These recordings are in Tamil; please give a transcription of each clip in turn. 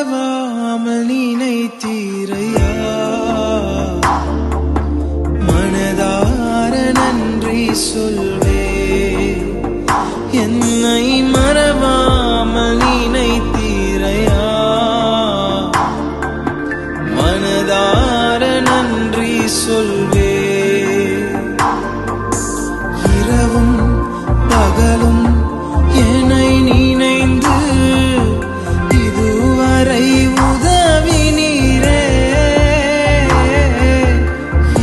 மறவாமல் நினைத்தீரையா, மனதார நன்றி சொல்வே. என்னை மறவாமல் நினைத்தீரையா, மனதார நன்றி சொல்வே. இரவும் பகலும் என்னை நினைந்து இதுவரை உதவினீரே.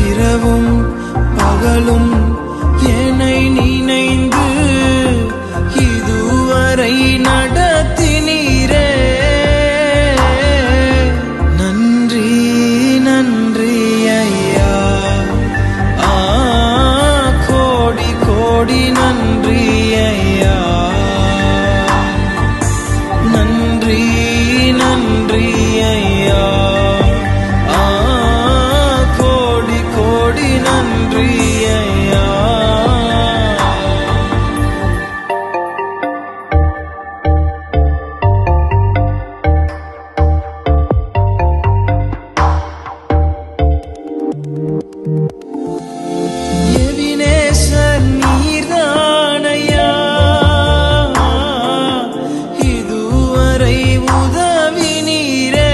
இரவும் பகலும் என்னை நினைந்து இதுவரை நடத்தினீரே. நன்றி நன்றி ஐயா, கோடி கோடி நன்றி ஐயா. நன்றி நன்றி ஐயா, கோடி கோடி நன்றி ஐயா. எபினேசர் நீர்தானையா, இதுவரை உதவினீரே.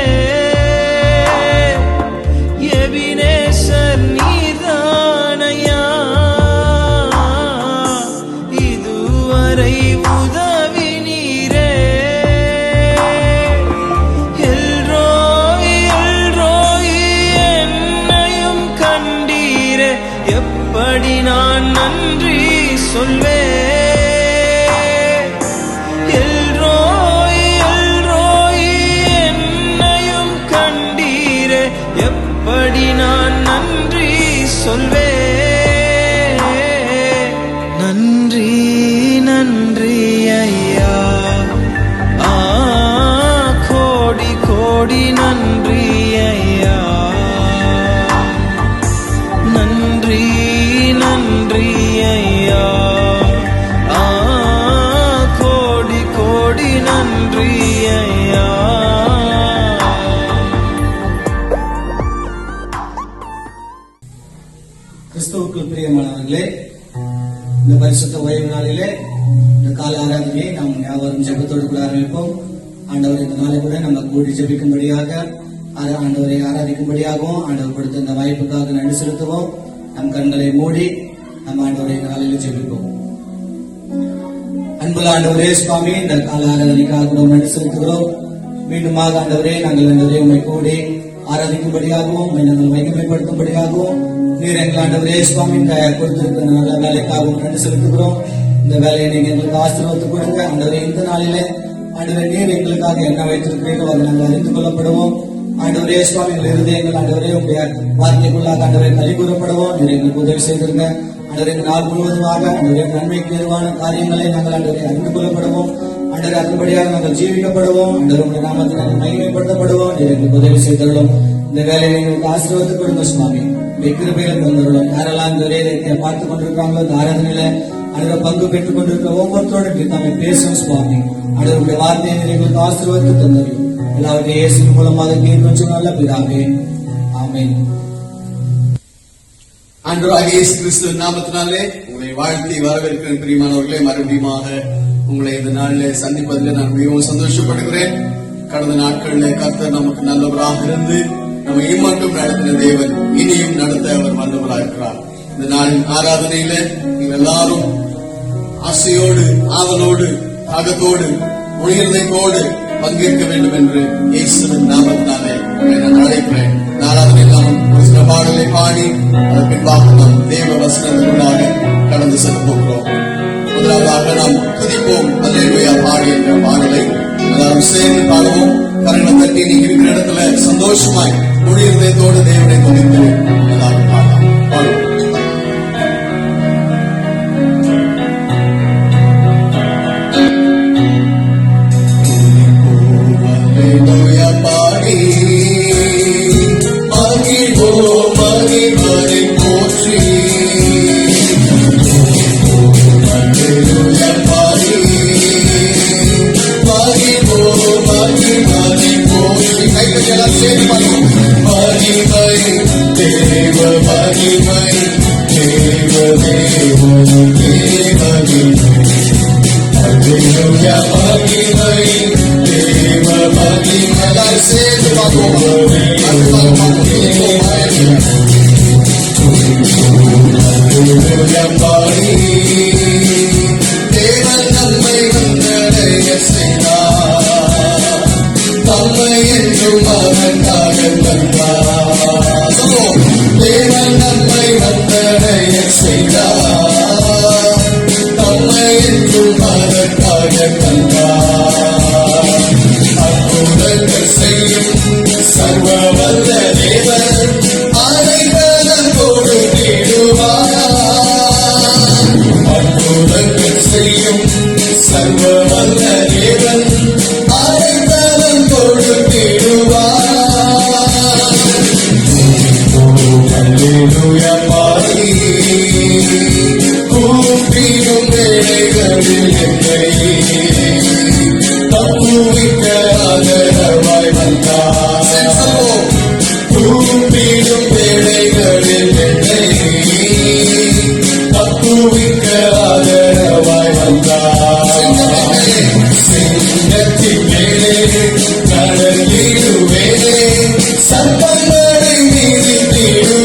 எபினேசர் நீர்தானையா, இதுவரை உதவினீரே. எல்ரோய் எல்ரோய் என்னையும் கண்டீரே. எப்படி நான் நன்றி சொல்வேன். எல்ரோய் எல்ரோய் என்னையும் கண்டீரே. எப்படி நான் நன்றி சொல்வேன். நன்றி நன்றி ஐயா, கோடி கோடி நன்றி ஐயா. நன்றி நன்றி ஐயா, கோடி கோடி நன்றி ஐயா. கிறிஸ்துவுக்குள் பிரியமானவர்களே, இந்த பரிசுத்த ஓய்வு நாளிலே இந்த கால ஆராதனையை நாம் யாவரும் ஜெபத்தோடு கூட ஆரம்பிப்போம். ஆண்டவர் இந்த நாளை கூட நம்ம கூடி ஜெபிக்கும்படியாக, ஆண்டவரை ஆராதிக்கும்படியாகவும் ஆண்டவர் கொடுத்த இந்த வாய்ப்புக்காக நன்றி செலுத்துவோம். நம் கண்களை மூடி நம் ஆண்டவரை நாளில் ஜெபிப்போம். அன்புள்ள ஆண்டவரே சுவாமி, இந்த கால ஆராதனைக்காக கூட நன்றி செலுத்துகிறோம். மீண்டுமாக ஆண்டவரே, நாங்கள் ஆண்டவரே உண்மை கூடி ஆராதிக்கும்படியாகவும் நாங்கள் மகிமைப்படுத்தும்படியாகவும் நீர் எங்கள் ஆண்டவரே சுவாமி கொடுத்திருக்கிற நல்ல வேலைக்காகவும் நன்றி செலுத்துகிறோம். இந்த வேலையை நீங்க எங்களுக்கு ஆசீர்வாதத்தை கொடுங்க ஆண்டவரே. இந்த நாளிலே ஆண்டவரே நீர் எங்களுக்காக என்ன வைத்திருக்கிறீர்களோ அதை நாங்கள் அறிந்து கொள்ளப்படுவோம். ஆண்டவரே சுவாமி, எங்கள் இருதயங்கள் ஆண்டவரே உடைய வார்த்தைக்குள்ளாக ஆண்டவரை கலி கூறப்படுவோம். நீர் எங்களுக்கு உதவி செய்திருங்க ஆண்டவரே. இந்த நாள் முழுவதுமாக ஆண்டவரே நன்மைக்கு ஏதுவான காரியங்களை நாங்கள் ஆண்டவரை அறிந்து கொள்ளப்படுவோம். ஆண்டவரே அதன்படியாக நாங்கள் ஜீவிக்கப்படுவோம். ஆண்டவரே உடைய நாமத்தை நாங்கள் மகிமைப்படுத்தப்படுவோம். நீர் எங்களுக்கு உதவி செய்தருளும். இந்த வேலையை எங்களுக்கு ஆசீர்வாதத்தை கொடுங்க சுவாமி. கிருபையில் தந்துள்ளோம். யாரெல்லாம் இந்த ஒரே பார்த்துக் கொண்டிருக்காங்களோ இந்த ஆராதனையில அனைவர பங்கு பெற்றுக் கொண்டிருக்கிற ஒவ்வொருத்தரோடு நாம பேசும் சுவாமி. அவருடைய வார்த்தையை எங்களுக்கு ஆசீர்வாதத்தை தந்துள்ளோம். எல்லாருடைய இயேசுவின் மூலமாக கொஞ்சம் நல்ல பிதாவே, ஆமென். ஆண்டவராகிய இயேசு கிறிஸ்துவின் நாமத்தினாலே உங்களை வாழ்த்தி வரவேற்கிற பிரியமானவர்களே, மறுபடியுமாக உங்களை இந்த நாளிலே சந்திப்பதில் நான் மிகவும் சந்தோஷப்படுகிறேன். கடந்த நாட்களில் கர்த்தர் நமக்கு நல்லவராக இருந்து நம்ம இம்மட்டும் நடத்தின தேவன் இனியும் நடத்த அவர் வல்லவராக இருக்கிறார். இந்த நாளின் ஆராதனையில நீங்கள் எல்லாரும் ஆசையோடு, ஆவலோடு, தாகத்தோடு, உயிர்தையோடு பங்கேற்க வேண்டும் என்று இயேசுவின் நாமத்தினாலே நான் அழைக்கிறேன். ஆராதனையில் நாம் ஒரு சில பாடலை பாடி அதன் பின்பாக நாம் தேவ வசனத்திற்குள்ளாக கடந்து செல்ல போகிறோம். முதலாவதாக நாம் துதிப்போம் அல்லேலூயா பாடி என்ற பாடலை எல்லாரும் சேர்ந்து பாடுவோம். கரங்களை தட்டி நீங்க இருக்கிற இடத்துல சந்தோஷமாய் முழு இதயத்தோடு தேவனை துதித்து எல்லாரும் பாடுவோம். Mari, மகிமை தேவ மகிமை எல்லாரும் சேர்ந்து பார்ப்போம். தேவன் நம்மை வந்தடைய செய்தார், தம்மை என்றும் அவனுக்காக தந்தார். தேவன் நம்மை வந்தடைய செய்தார், தம்மை என்றும் அதற்காக தந்தார். அற்புதங்கள் செய்யும் சர்வ வல்ல தேவன் அனைவரும் கொடுத்திடுவார். அற்புதங்கள் செய்யும் சர்வ வல்ல தேவன் அனைவரும் கொடுத்திடுவார். அல்லேலூயா பாடி கூப்பிடும் வேளைகளில் என்னை தப்புவிக்க ஆதரவாய் வந்தார். கூப்பிடும் வேளைகளில் என்னை தப்புவிக்க ஆதரவாய் வந்தார். சிங்கத்தின் மேலே கடலிடுவேனே, சர்ப்பங்களை மீதிடுவேன்.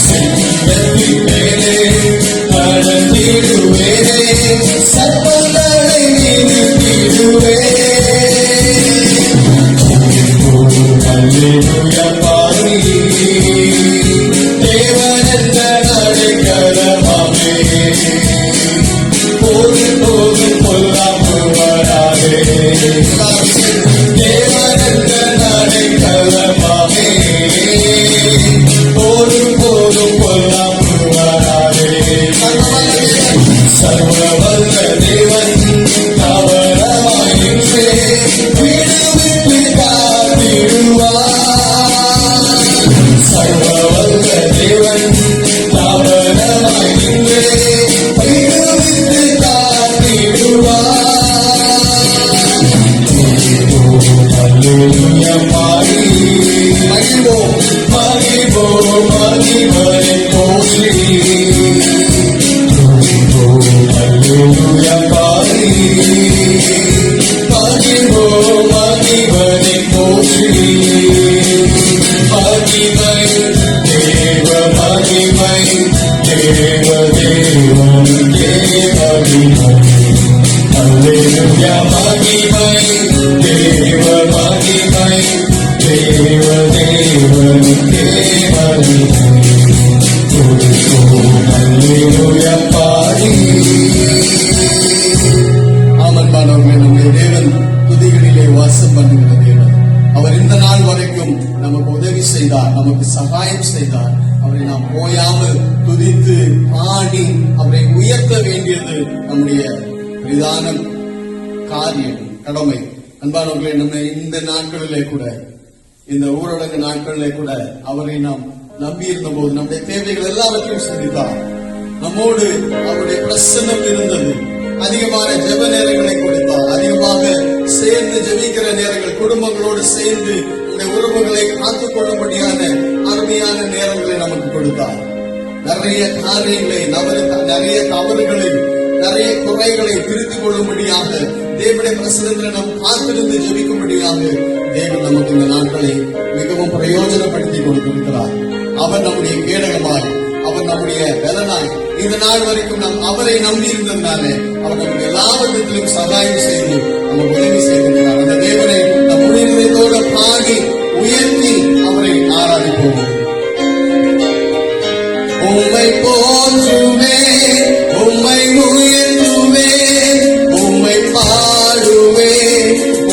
சிங்கத்தின் மேலே கடலிடுவேனே, சர்ப்பங்களை மீதிடுவேன். அல்லேலூயா பாடி தேவன் என்ற நடைக்கலமாமே, போதும் போதும் பொல்லாப்பு வராதே. தேவன் என்ற நடைக்கலமாமே, போதும் போதும் பொல்லாப்பு வராதே. சர்வ வல்ல தேவன் தவறமாய் நின்றே விடுவித்து காத்திடுவார். சர்வ வல்ல தேவன் தவறமாய் நின்றே விடுவித்து காத்திடுவார். அல்லேலூயா பாடி மகிழ்வோம் மகிழ்வோம் மகிழ்வரை போற்றி. அல்லேலூயா பாடி மகிழ்வோம் மகிழ்வரை போற்றி. மகிமை தேவ மகிமை தேவ தேவனுக்கே மகிமை. அல்லேலூயா மகிமை தேவ மகிமை தேவ தேவனுக்கே மகிமை. அல்லேலூயா பாடி. ஆமன்பானவர்களே, நம்முடைய தேவன் துதிகளிலே வாசம் பண்ணுகிற தேவன். அவர் இந்த நாள் வரைக்கும் நமக்கு உதவி செய்தார், நமக்கு சகாயம் செய்தார். அவரை நாம் ஓயாமல் துதித்து பாடி அவரை உயர்த்த வேண்டியது நம்முடைய பிரதான காரியம், கடமை. அன்பானவர்களே, நம்ம இந்த நாட்களிலே கூட, இந்த ஊரடங்கு நாட்களிலே கூட அவரை நாம் நம்பி இருந்த போது நம்முடைய தேவைகள் எல்லாவற்றையும் சந்தித்தார். நம்மோடு அவருடைய பிரசன்னம் இருந்தது. அதிகமான ஜெப நேரங்களை கொடுத்தார். அதிகமாக சேர்ந்து ஜெபிக்கிற நேரங்கள், குடும்பங்களோடு சேர்ந்து நம்முடைய உறவுகளை காத்துக் கொள்ளும்படியான அருமையான நேரங்களை நமக்கு கொடுத்தார். நிறைய காரியங்களை, நிறைய தவறுகளை, நிறைய குறைகளை திருத்திக் கொள்ளும்படியாக தேவனுடைய பிரசன்னத்தில் நாம் காத்திருந்து ஜெபிக்கும்படியாக தேவன் நமக்கு இந்த நாட்களை மிகவும் பிரயோஜனப்படுத்தி கொடுத்திருக்கிறார். அவர் நம்முடைய கேடகமாய், அவர் நம்முடைய பலனாய் இந்த நாள் வரைக்கும் நாம் அவரை நம்பி இருந்ததுனாலே அவர் நமக்கு எல்லா விதத்திலும் சகாயம் செய்து நமக்கு உதவி செய்திருக்கிறார். அந்த தேவனை நம் உயிரினத்தோடு பாடி உயர்த்தி அவரை ஆராதிப்போம். உம்மை போற்றுவே, உம்மை உயர்த்துவே, உம்மை பாடுவே,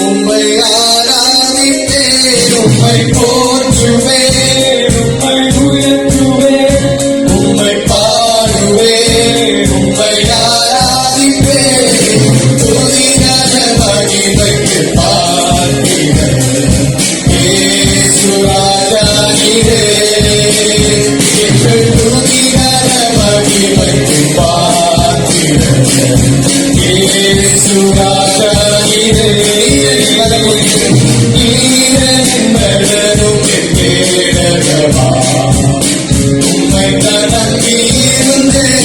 உம்மை ஆராதிப்பே. உம்மை போற்றுவே, உம்மை உயர்த்துவே, உம்மை பாடுவே, உம்மை ஆராதிப்பே. துதிகர மகிமைக்கு பார்த்திட இயேசு ராஜா நீரே. துதிகர மகிமைக்கு பார்த்திட இயேசு ராஜா நீரே. உம்மை நம்பி இருந்தேன்,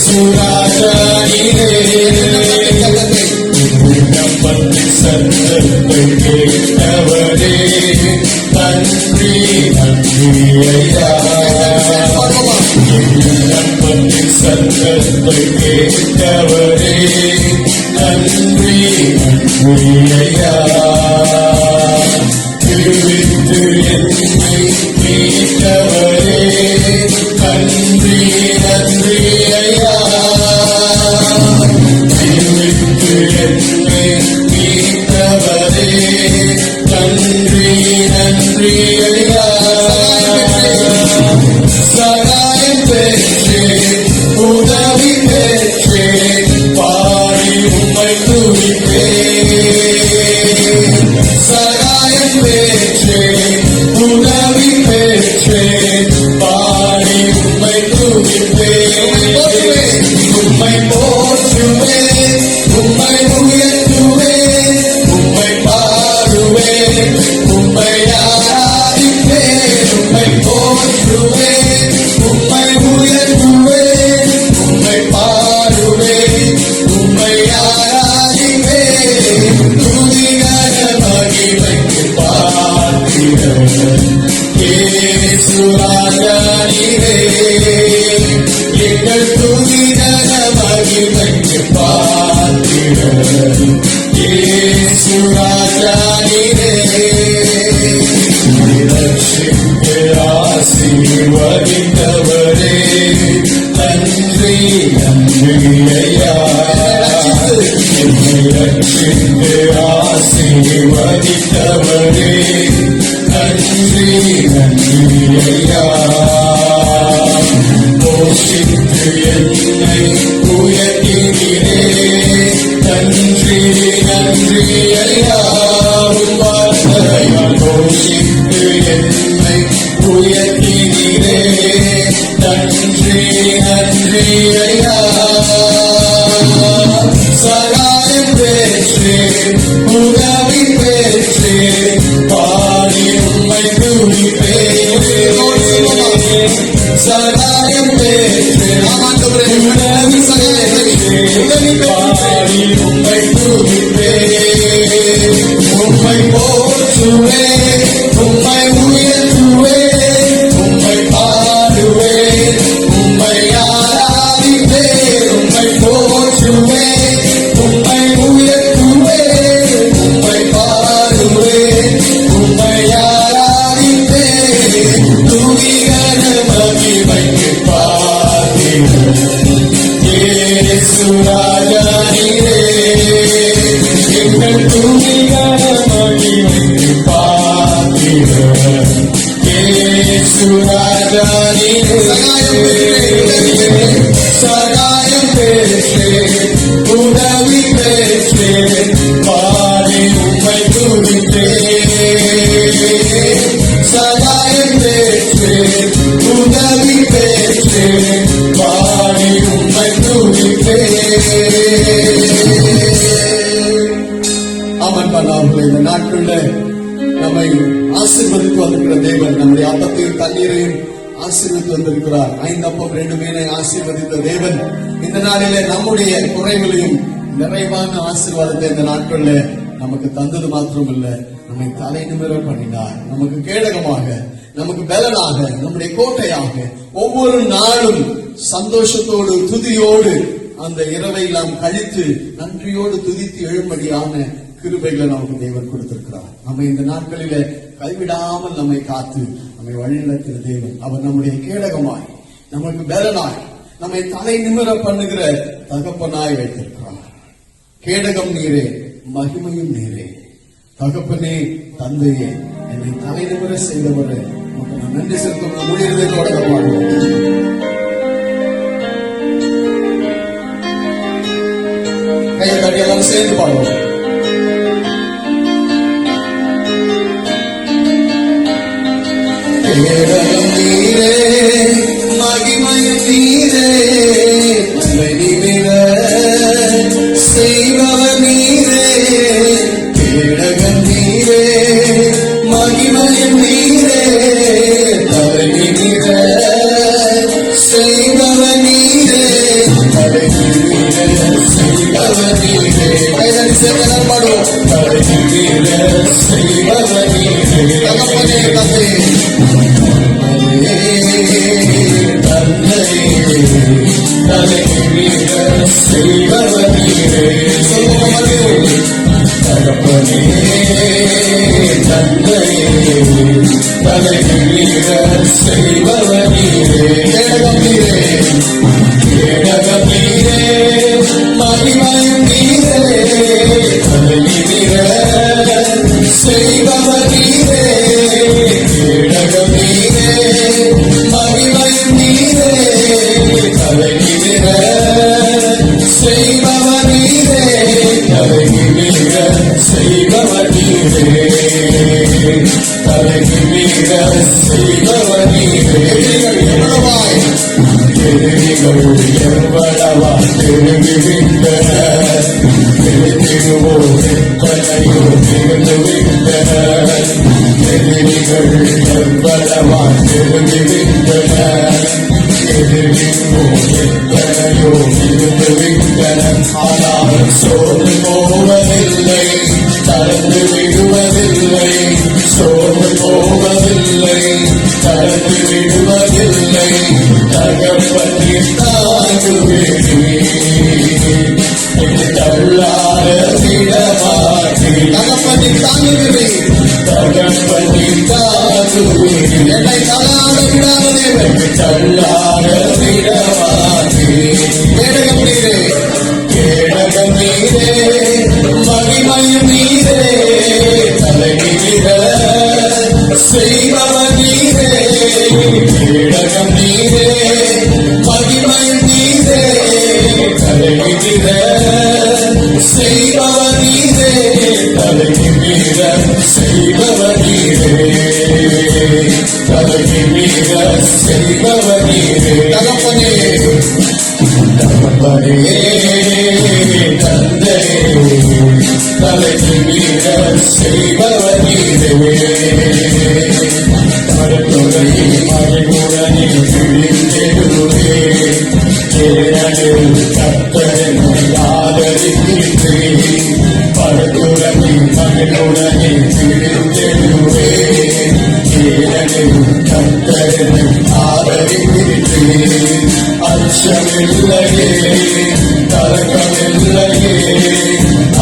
ராஜா நீரே விண்ணப்பத்தின் சத்தத்தை கேட்டவரே நன்றி நன்றி ஐயா விண்ணப்பத்தின் சத்தத்தை கேட்டவரே நன்றி நன்றி ஐயா திருவிட்டு என்னை மீட்டவரே நன்றி நன்றி ஐயா திருவிட்டு என்னை மீட்டவரே நன்றி நன்றி ஐயா சகாயம் பெற்றேன் உதவி பெற்றேன் பாடி உம்மை துதிப்பேன் சகாயம் பெற்றேன் உதவி பெற்றேன் பாடி உம்மை துதிப்பேன் உம்மை போற்றுவேன் உம்மை உயர்த்துவேன் உம்மை பாடுவேன் உம்மை ஆராதிப்பேன் உம்மை போற்றுவேன் உம்மை உயர்த்துவேன் உம்மை பாடுவேன் உம்மை ஆராதிப்பேன் துதிகர மகிமைக்கு பாத்திரன் இயேசு ராஜா நீரே எங்கள் துதிகர மகிமைக்கு பாத்திரன் இயேசு ராஜா நீரே ரட்சித்து ஆசீர்வதித்தவரே நன்றி நன்றி ஐயா ரட்சித்து ஆசீர்வதித்தவரே நன்றி நன்றி ஐயா போஷித்து என்னை உயர்த்தினீரே நன்றி நன்றி ஐயா போஷித்து என்னை உயர்த்தினீரே நன்றி நன்றி ஐயா சகாயம் பெற்றேன் உதவி பெற்றேன் பாடி உம்மை துதிப்பேன் சகாயம் பெற்றேன் உதவி பெற்றேன் பாடி உம்மை துதிப்பேன் உம்மை போற்றுவேன் உம்மை உயர்த்துவேன் உம்மை பாடுவேன் உம்மை ஆராதிப்பேன் உம்மை போற்றுவேன் உம்மை உயர்த்துவேன் உம்மை பாடுவேன் உம்மை ஆராதிப்பேன் துதிகர மகிமைக்கு பாத்திரன் இயேசு ராஜா நீரே எங்கள் துதிகர மகிமைக்கு பாத்திரன் இயேசு ராஜா நீரே சகாயம் பெற்றேன் உதவி பெற்றேன் பாடி உம்மை துதிப்பேன் சகாயம் பெற்றேன் உதவி பெற்றேன் பாடி உம்மை துதிப்பேன். ஆமாம் பண்ணாமல் இந்த நாட்கள்ல நம்மை ஆசீர்வதித்து வந்திருக்கிற தேவன் நம்முடைய அப்பத்தையும் தண்ணீரையும் ஆசீர்வதித்து வந்திருக்கிறார். 5 அப்பம் 2 மீனை ஆசீர்வதித்த தேவன் இந்த நாளிலே நம்முடைய குறைகளையும் நிறைவான ஆசீர்வாதத்தை இந்த நாட்கள்ல நமக்கு தந்தது மாத்திரமல்ல, நம்மை தலை நிமிர பண்ணினார். நமக்கு கேடகமாக, நமக்கு பலனாக, நம்முடைய கோட்டையாக ஒவ்வொரு நாளும் சந்தோஷத்தோடு துதியோடு அந்த இரவை நாம் கழித்து நன்றியோடு துதித்து எழும்படியான கிருபைகளை நமக்கு தேவன் கொடுத்திருக்கிறார். நம்ம இந்த நாட்களிலே கைவிடாமல் நம்மை காத்து நம்மை வழிநடத்தின தேவன். அவர் நம்முடைய கேடகமாய், நமக்கு பலனாய், நம்மை தலை நிமிர பண்ணுகிற தகப்பனாய் வைத்திருக்கிறார். கேடகம் நீரே, மகிமையும் நீரே. தகப்பனே, தந்தையே, என்னை தலை நிமிர செய்தவரே, உங்களுக்கு நான் நன்றி செலுத்தும். நம்முடைய தொடர்பாக கையை தட்டி எல்லாரும் சேர்ந்து பாடுவோம். கேடகம் நீரே, மகிமையும் நீரே, தலை நிமிர செய்பவர் நீரே. கேடகம் நீரே, மகிமையும் நீரே, தலை நிமிர செய்பவர் நீரே. சேர்ந்து நண்பாடுவோம். தகப்பனே தந்தையே சோர்ந்து போவதில்லை, தளர்ந்து விடுவதில்லை, சோர்ந்து போவதில்லை, தளர்ந்து விடுவதில்லை, தகப்பனை தாங்குகிறேன், தள்ளாட விடமாட்டேன், தகப்பனை தாங்குகிறேன், தகப்பனை தாங்குகிறேன், என்னை தள்ளாட விடாத தேவன், தள்ளாட விடமாட்டேன், கேடகம் நீரே, கேடகம் நீரே, மகிமையும் நீரே, தலைநிமிர செய்பவர் நீரே, கேடகம் நீரே, மகிமையும் நீரே, தலைநிமிர செய்பவர் நீரே, தலைநிமிர செய்பவர் நீரே, தலைநிமிர செய்பவர் நீரே, தகப்பனே தகப்பனே தந்தையே, தலைநிமிர செய்பவர் நீரே, மறுத்துறையை மறைமுடனே விழித்தெழுவே, கர்த்தனை ஆதரிக்கிறேன், படுத்துறையை மறைமுடனே விழித்தெழுவே, கர்த்தனை ஆதரிக்கிறேன், அச்சமில்லையே, கலக்கமில்லையே,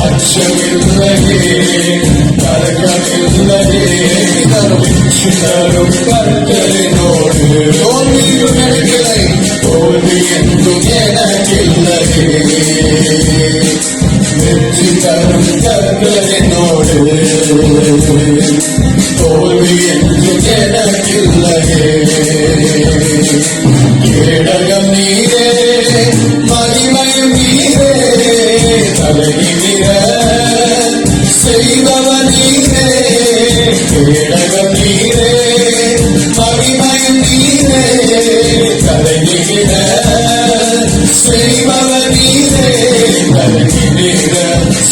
அச்சமில்லையே, கலக்கமில்லையே, தரும் கர்த்தரினோடு தோல்வியும் எனக்கில்லை, தோல்வி என்றும் எனக்கில்லையே, வெற்றி தரும் கர்த்தரினோடு தோல்வி என்றும் எனக்கில்லையே, கேடகம் நீரே, மகிமையும் நீரே, தலைநிமிர செய்பவர் நீரே, கேடகம் நீரே, மகிமையும் நீரே, தலைநிமிர செய்பவர் நீரே, தலைநிமிர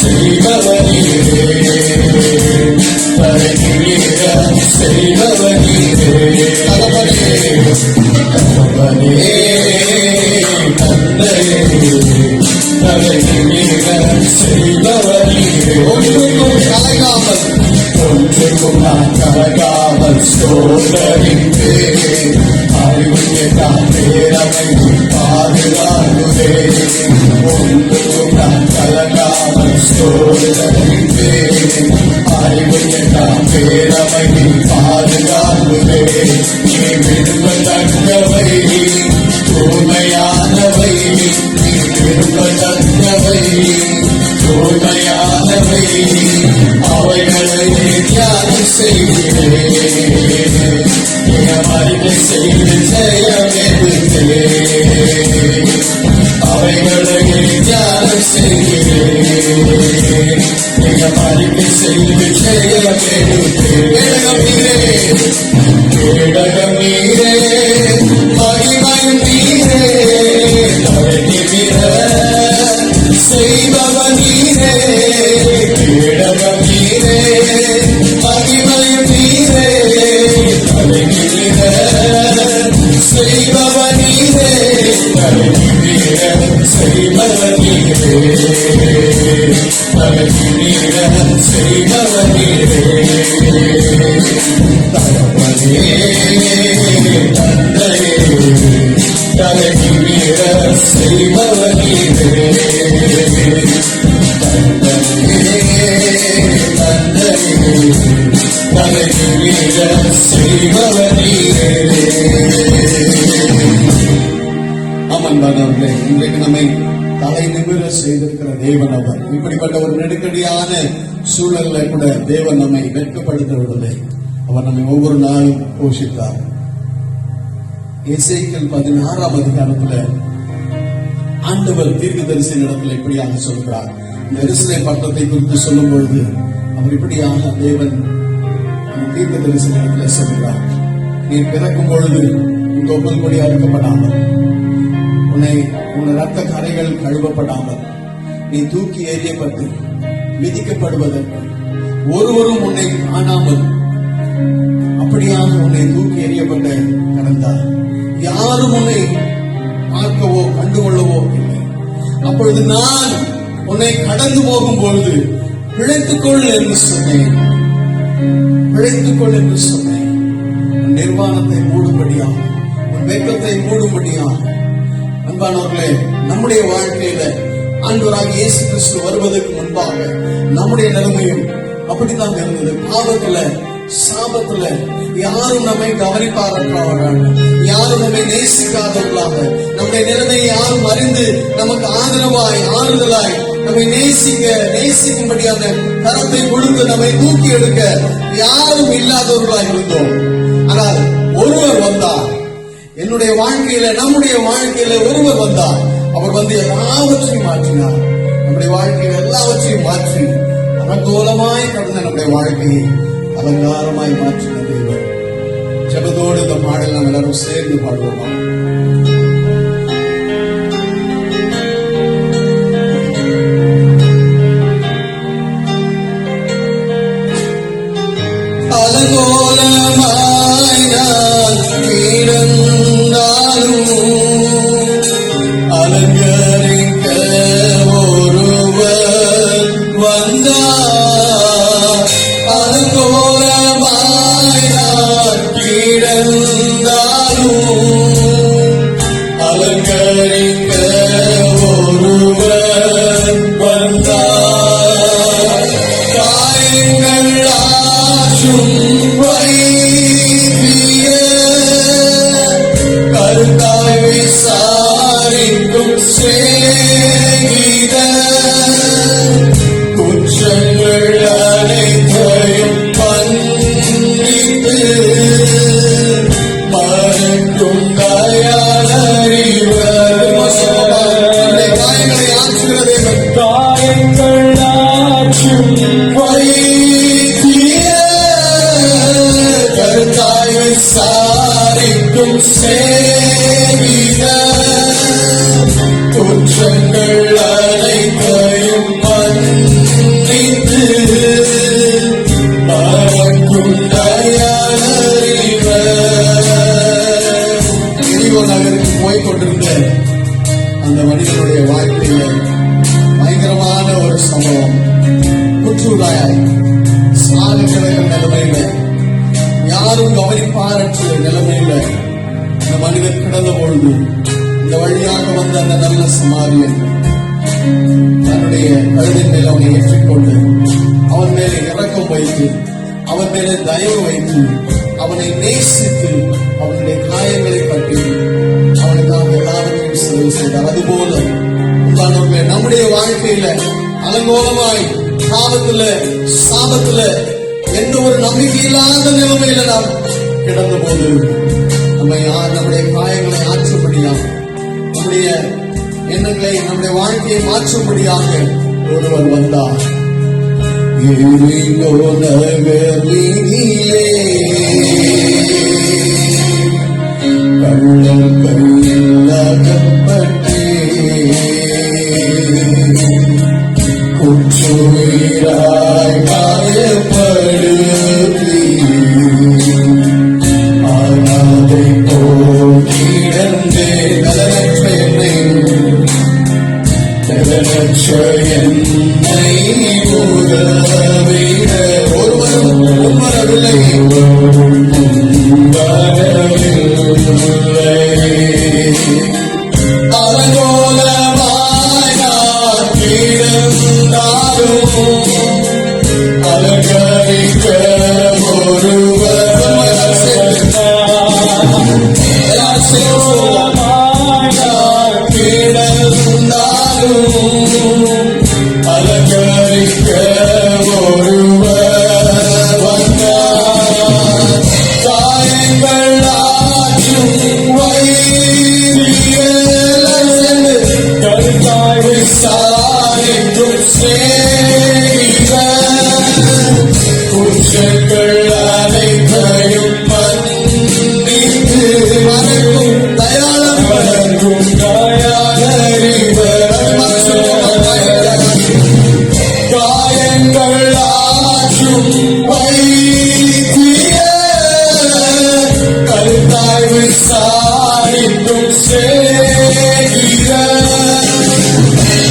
செய்பவர் நீரே, தலைநிமிர செய்பவர் நீரே, தகப்பனே தகப்பனே தந்தையே, தலைநிமிர செய்பவர் நீரே, ஒன்றுக்கும் கலங்காமல், ஒன்றுக்கும் நான் கலங்காமல் சோதரிப்பேன், அறிவுக்கு நான் பேரமை பாதுகாக்கிறேன், ஒன்றுக்கும் நான் கலங்காமல் சோதரிப்பேன், அறிவுக்கு நான் பேரமை பாதுகாக்கிறேன், நீ விரும்பத்தக்கவை தூய்மையானவை, நீ விரும்பத்தக்கவை தூய்மையானவை, அவைகளை தியானம் செய்கிறேன், அறிக்கை செய்து ஜெயமெடுத்தேன், அவைகளை தியானம் செய்கிறேன், அறிக்கை செய்து ஜெயமெடுத்தேன், கேடகம் நீரே, மகிமையும் நீரே, தலைநிமிர செய்பவர் நீரே, கேடகம் நீரே, மகிமையும் நீரே, தலைநிமிர செய்பவர் நீரே, தலைநிமிர செய்பவர் நீரே, தலைகீழ செய்பவர் நீரே, தகப்பனே தந்தையே, தலைகீழ செய்பவர் நீரே, அமன்பானவர்களே, இன்றைக்கு நம்மை தலை நிமிர செய்திருக்கிற தேவன் அவர். இப்படிப்பட்ட ஒரு நெருக்கடியான சூழல்ல கூட தேவன் நம்மை வெட்கப்படுத்தவில்லை. அவர் நம்மை ஒவ்வொரு நாளும் போஷித்தார். எசேக்கியேல் 16ஆம் அதிகாரத்துல ஆண்டவர் தீர்க்கதரிசியின் இடத்துல இப்படியாக சொல்கிறார். இந்த எருசலேம் பட்டணத்தை குறித்து சொல்லும் பொழுது அவர் இப்படியாக தேவன் தீர்க்கதரிசியின் இடத்துல சொல்கிறார். நீ பிறக்கும் பொழுது உங்க ஒவ்வொரு கொடி அறுக்கப்படாமல், உன்னை ரத்த கரைகள் கழுவப்படாமல், நீ தூக்கி எறியப்பட்டு மிதிக்கப்படுவதற்கு ஒருவரும் உன்னை காணாமல் அப்படியாக உன்னை தூக்கி எறியப்பட்ட கடந்தார். யாரும் உன்னை பார்க்கவோ கண்டுகொள்ளவோ இல்லை. அப்பொழுது நான் உன்னை கடந்து போகும் பொழுது பிழைத்துக்கொள் என்று சொன்னேன். பிழைத்துக்கொள் என்று சொன்னேன். உன் நிர்வாணத்தை மூடும்படியாக, உன் வெட்கத்தை மூடும்படியாக. அன்பானவர்களே, நம்முடைய வாழ்க்கையில ஆண்டவராகிய இயேசு கிறிஸ்து வருவதற்கு முன்பாக நம்முடைய நிலைமையும் அப்படித்தான் இருந்தது. பாவத்துல, சாபத்துல யாரும் நம்மை கவனிப்பாரற்றவர்கள், யாரும் நம்மை நேசிக்காதவர்களாக, நம்முடைய நிலைமையை யாரும் அறிந்து நமக்கு ஆதரவாய் ஆறுதலாய் நம்மை நேசிக்கும்படியான தரத்தை கொடுத்து நம்மை தூக்கி எடுக்க யாரும் இல்லாதவர்களாய் இருந்தோம். ஆனால் ஒருவர் வந்தார் என்னுடைய வாழ்க்கையில, நம்முடைய வாழ்க்கையில ஒருவர் வந்தார். அவர் வந்து எல்லாவற்றையும் மாற்றினார். நம்முடைய வாழ்க்கையில எல்லாவற்றையும் மாற்றி அலங்கோலமாய் கடந்த நம்முடைய வாழ்க்கையை அலங்காரமாய் மாற்றின தேவன். ஜெபத்தோடு இந்த பாடல் நாம் எல்லாரும் சேர்ந்து பாடுவோமா? அலங்கோலமாய் நான் கிடந்தாலும் அலங்கரிக்க ஒருவர் வந்தார். அலங்கோலமாய் நான் கிடந்தாலும் அலங்கரிக்க ஒருவர் வந்தார். காயங்கள் ஆற்றும் கருத்தாய் விசாரிக்கும் சேகித குற்றங்கள் அனைத்தையும் மன்னித்து மறக்கும் தயாரிவர். காயங்களை ஆற்றுகிறதே, காயங்கள் ஆற்றும் கருத்தாய் விசாரிக்கும் சேகித குற்றங்கள் அனைத்தையும் மன்னித்து மறக்கும் தயாரிவர். எரிகோ நகருக்கு போய்கொண்டிருந்த அந்த மனிதனுடைய வாழ்க்கையில பயங்கரமான ஒரு சம்பவம். குற்றூராய் சாக கிடக்கிற நிலைமையில, யாரும் கவனிப்பாரற்ற நிலைமையில இந்த மனிதன் கிடந்த பொழுது இந்த வழியாக வந்த அந்த நல்ல சமாரியன் தன்னுடைய கழுதின் மேல் அவனை ஏற்றிக்கொண்டு அவன் மேலே இரக்கம் வைத்து அவன் மேலே தயவு வைத்து அவனை நேசித்து அவனுடைய காயங்களை பற்றி அவனுக்காக எல்லாவற்றையும் செலவு செய்தார். அதுபோல உங்களுடைய நம்முடைய வாழ்க்கையில அலங்கோலமாய் பாவத்துல, சாபத்துல, எந்த ஒரு நம்பிக்கை இல்லாத நிலைமையில நாம் கிடந்த போது நம்முடைய காயங்களை ஆற்றும்படியாக, நம்முடைய எண்ணங்களை, நம்முடைய வாழ்க்கையை மாற்றும்படியாக ஒருவர் வந்தார். எரிகோ நகரிலே கள்ளன் கையில் அகப்பட்டே குற்றுயிராய் காயப்படுத்தி ஆனாதை போல் கிடந்தே நலனற்ற என்னை என்னை உதவிட ஒருவரும் வரவில்லை. அலங்கோலமாய் நான் கிடந்தாலும் அலங்கரிக்க ஒருவர் அலங்கரிக்க ஒருவர் வந்தார். காயங்கள் ஆற்றும் வைத்தியர் கருத்தாய் விசாரிக்கும் சேவிகர் குற்றங்கள் அனைத்தையும் மன்னித்து மறக்கும் தயாளம் வளர்க்கும் தயாளறிவர். காயங்கள் ஆற்றும் வைத்தியர் கருத்தாய் விசாரிக்கும் சேவிகர்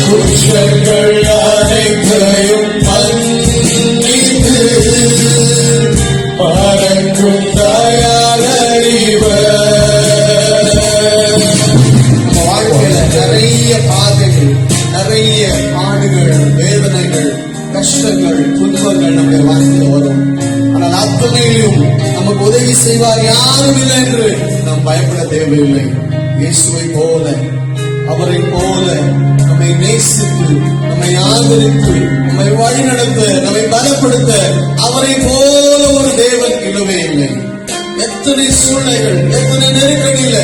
குற்றங்கள் அனைத்தையும் மன்னித்து பறக்கும் தயாளறிவர். நம்ம வாழ்க்கையில நிறைய பாதைகள், நிறைய பாடுகள், வேதனைகள், கஷ்டங்கள், துன்பங்கள் நம்முடைய வாழ்க்கையில் வரும். ஆனால் அத்தனையிலும் நமக்கு உதவி செய்வார் யாரும் இல்லை என்று நாம் பயப்பட தேவையில்லை. இயேசுவை போல, அவரை போல நம்மை நேசித்து, நம்மை ஆதரித்து, நம்மை வழி நடத்த, நம்மை பலப்படுத்த அவரை போல ஒரு தேவன் இல்லவே இல்லை. எத்தனை சூழ்நிலைகள், எத்தனை நெருக்கடியில